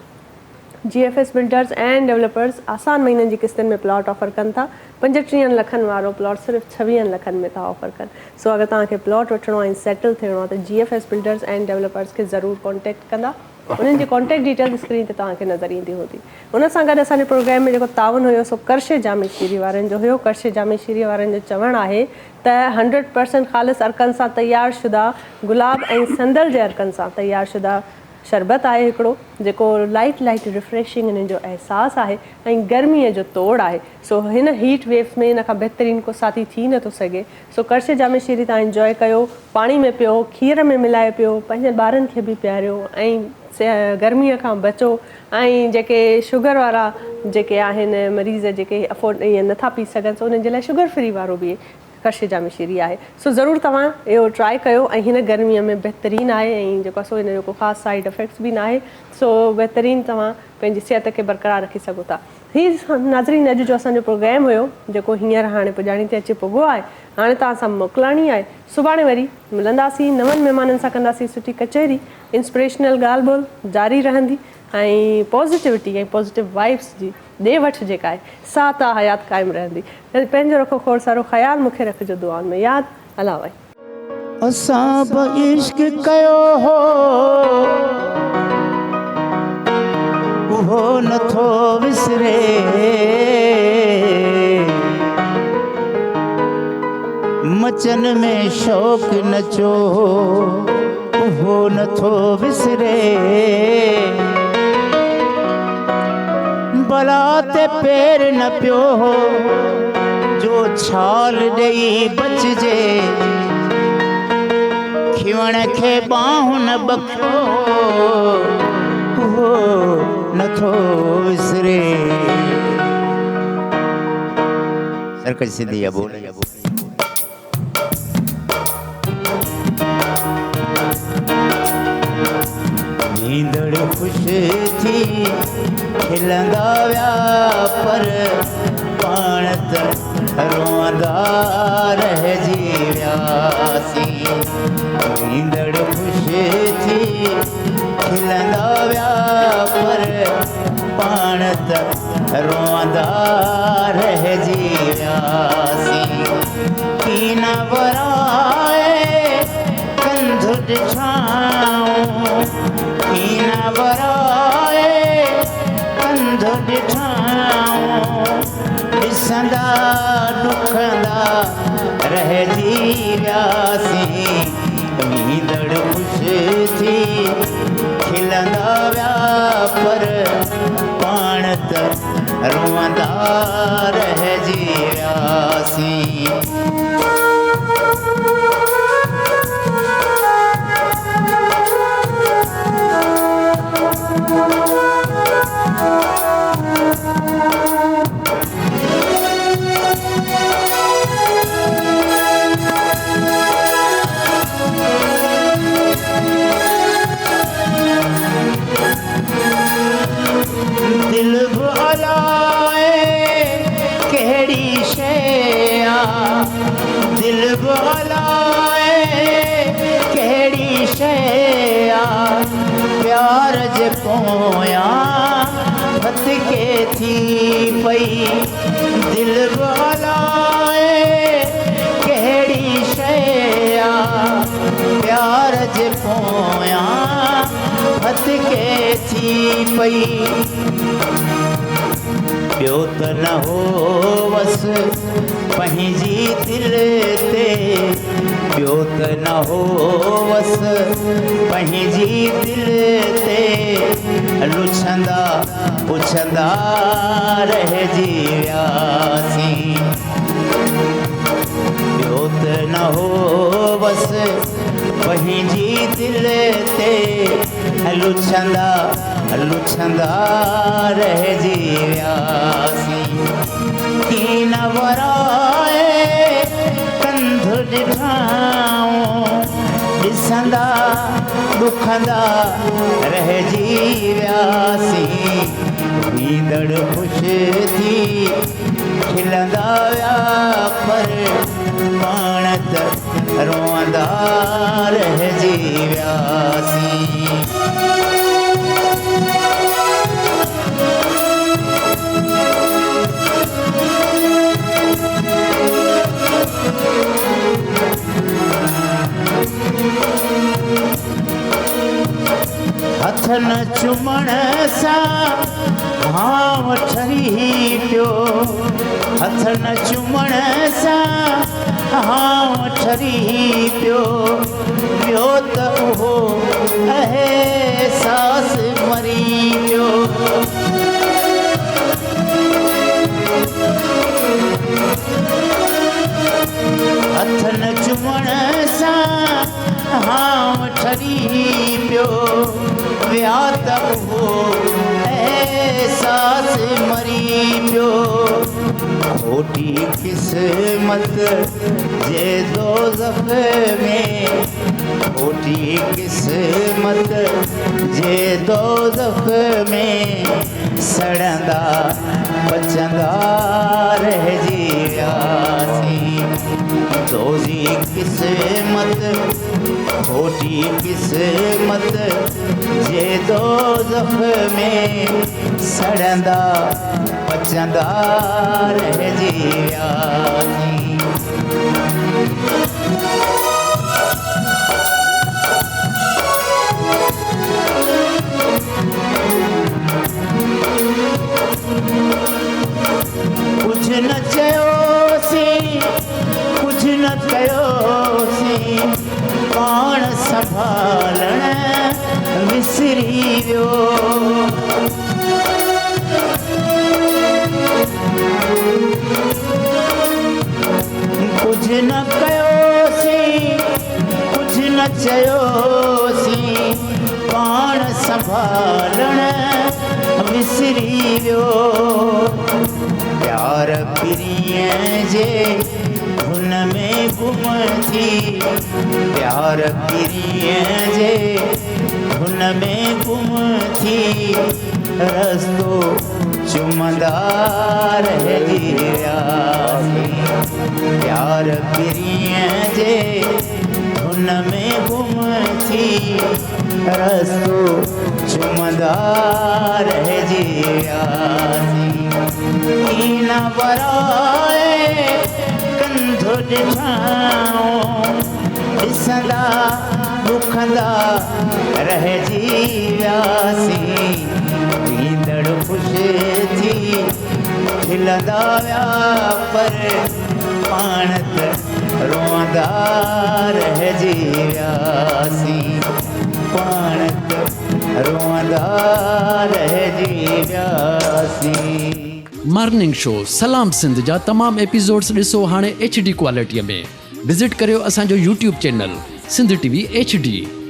GFS बिल्डर्स एंड डेवलपर्स आसान महीननि जी किस्तनि में प्लॉट ऑफर कनि था। 35 लखनि वारो प्लॉट सिर्फ़ु 26 लखनि में था ऑफर कनि। सो अगरि तव्हांखे प्लॉट वठिणो ऐं सेटल थियणो आहे त GFS बिल्डर्स एंड डेवलपर्स खे ज़रूरु कॉन्टेक्ट कंदा। उन्हनि जी कॉन्टेक्ट डिटेल स्क्रीन ते तव्हांखे नज़र ईंदी हूंदी। उन सां गॾु असांजे प्रोग्राम में जेको तावन हुयो सो कर्श जामे शीरी वारनि जो हुयो। कर्श जामे शीरी वारनि जो चवणु आहे त 100% ख़ालिस अर्कनि सां तयारु शुदा गुलाब ऐं संदल जे अर्कनि सां तयारु शुदा शरबत आहे हिकिड़ो, जेको लाइट रिफ्रेशिंग हिन जो अहसासु आहे ऐं गर्मीअ जो तोड़ आहे। सो हिन हीट वेव्स में इन खां बहितरीनु को साथी थी नथो सघे। सो कर्श जामे शीरी तव्हां इंजॉय कयो, पाणी में पियो, खीर में मिलाए पियो, पंहिंजे ॿारनि खे बि पीआरियो ऐं गर्मीअ खां बचो। ऐं जेके शुगर वारा जेके आहिनि मरीज़ जेके अफोर्ड ईअं नथा पी सघनि, सो उन्हनि जे लाइ शुगर फ्री वारो बि कर्श जामे शीरी आहे। सो ज़रूरु तव्हां इहो ट्राई कयो ऐं हिन गर्मीअ में बहितरीनु आहे ऐं जेको आहे सो हिन जो को ख़ासि साइड इफेक्ट्स बि न आहे। सो बहितरीनु तव्हां पंहिंजी सिहत खे बरक़रार रखी सघो था। हीउ नाज़रीन अॼु जो असांजो प्रोग्राम हुयो जेको हींअर हाणे पुॼाणी ते अची पुॻो आहे। हाणे तव्हां सां मोकिलाणी आहे, सुभाणे वरी मिलंदासीं नवनि महिमाननि सां, कंदासीं सुठी कचहरी। इंस्पिरेशनल ॻाल्हि ॿोल जारी रहंदी ऐं पॉज़िटिविटी ऐं पॉज़िटिव वाइब्स जी ॾे वठि जेका आहे सा ता हयात क़ाइमु रहंदी। पंहिंजो रखो खोड़ सारो ख़्यालु, मूंखे रखिजो दुआउनि में यादि। अला भाई असां बि इश्क कयो हो उहो नथो विसरे, मचन में शौक़ नचो उहो नथो विसरे, भला ते पेर न पियो हो जो छाल ॾेई बचिजे, खिवण खे बाहूं न बखो उहो नथो विसरे। सरकज सिंधी बोल नींदड़ ख़ुशि थी खिलंदा विया पर पाण त रोअंदा रहिजी वियासीं। नींदड़ ख़ुशि थी खिलंदा विया पर पाण त रोअंदा रहिजी वियासीं। कीन वराए कंध ॾिठाऊं, कीन वराए कंध ॾिठाऊं, ॾिसंदा ॾुखंदा रहिजी वियासीं। नींदड़ ख़ुशि थी खिलंदा विया पर पाण त रोअंदा रहिजी वियासीं। दिल बि हलाए प्यार जे पोयां भटके थी पई दिल हलाए कहिड़ी शइ आ प्यार जे पोयां भटके थी पई ॿियो त न हो वस पंहिंजी दिल ते ॿियो त न हो वस पंहिंजी दिल ते लुछंदा पुछंदा रहिजी वियासीं ॿियो त न हो वस पंहिंजी दिल ते लुछंदा लुछंदा रहिजी वियासीं की न वराए कंध ॾिठाऊं ॾिसंदा दुखंदा रहिजी वियासीं नींदड़ ख़ुशि थी खिलंदा विया पर पाण त रोअंदा रहिजी वियासीं हथ न चुमण सां भाव ठरी पियो हथ न चुमण सां भाव ठरी पियो ॿियो त उहो अहसास मरी पियो हथ न चुमण सां भाव ठरी पियो विया त उहो एहसास मरी पियो खोटी क़िस्मत जे दोज़ख में खोटी क़िस्मत जे दोज़ख में सड़ंदा पचंदा रहिजी वियासीं दोज़ी क़िस्मत खोटी क़िस्मत जे दोज़ख में सड़ंदा पचंदा रहिजी वियासीं कुछ न चयोसीं कुछ न कयोसीं पाण संभालण विसरी वियो कुछ न कयोसीं कुछ न चयोसीं पाण संभालण विसरी वियो प्यार पिरीअ जे हुन में गुम थी प्यार पिरीअ जे हुन में गुम थी रस्तो चुमंदा रहिजी वियासीं प्यार पिरीअ जे हुन में गुम थी रस्तो चुमंदा रहिजी वियासीं की न वराए कंध ॾिठाऊं ॾिसंदा दुखंदा रहिजी वियासीं नींदड़ ख़ुशि थी खिलंदा विया पर पाण त रोअंदा रहिजी वियासीं पाण त रोअंदा रहिजी वियासीं मॉर्निंग शो सलाम सिंध जा तमाम एपिसोड्स ॾिसो हाणे HD क्वालिटीअ में विज़िट करियो असांजो YouTube channel Sindh TV HD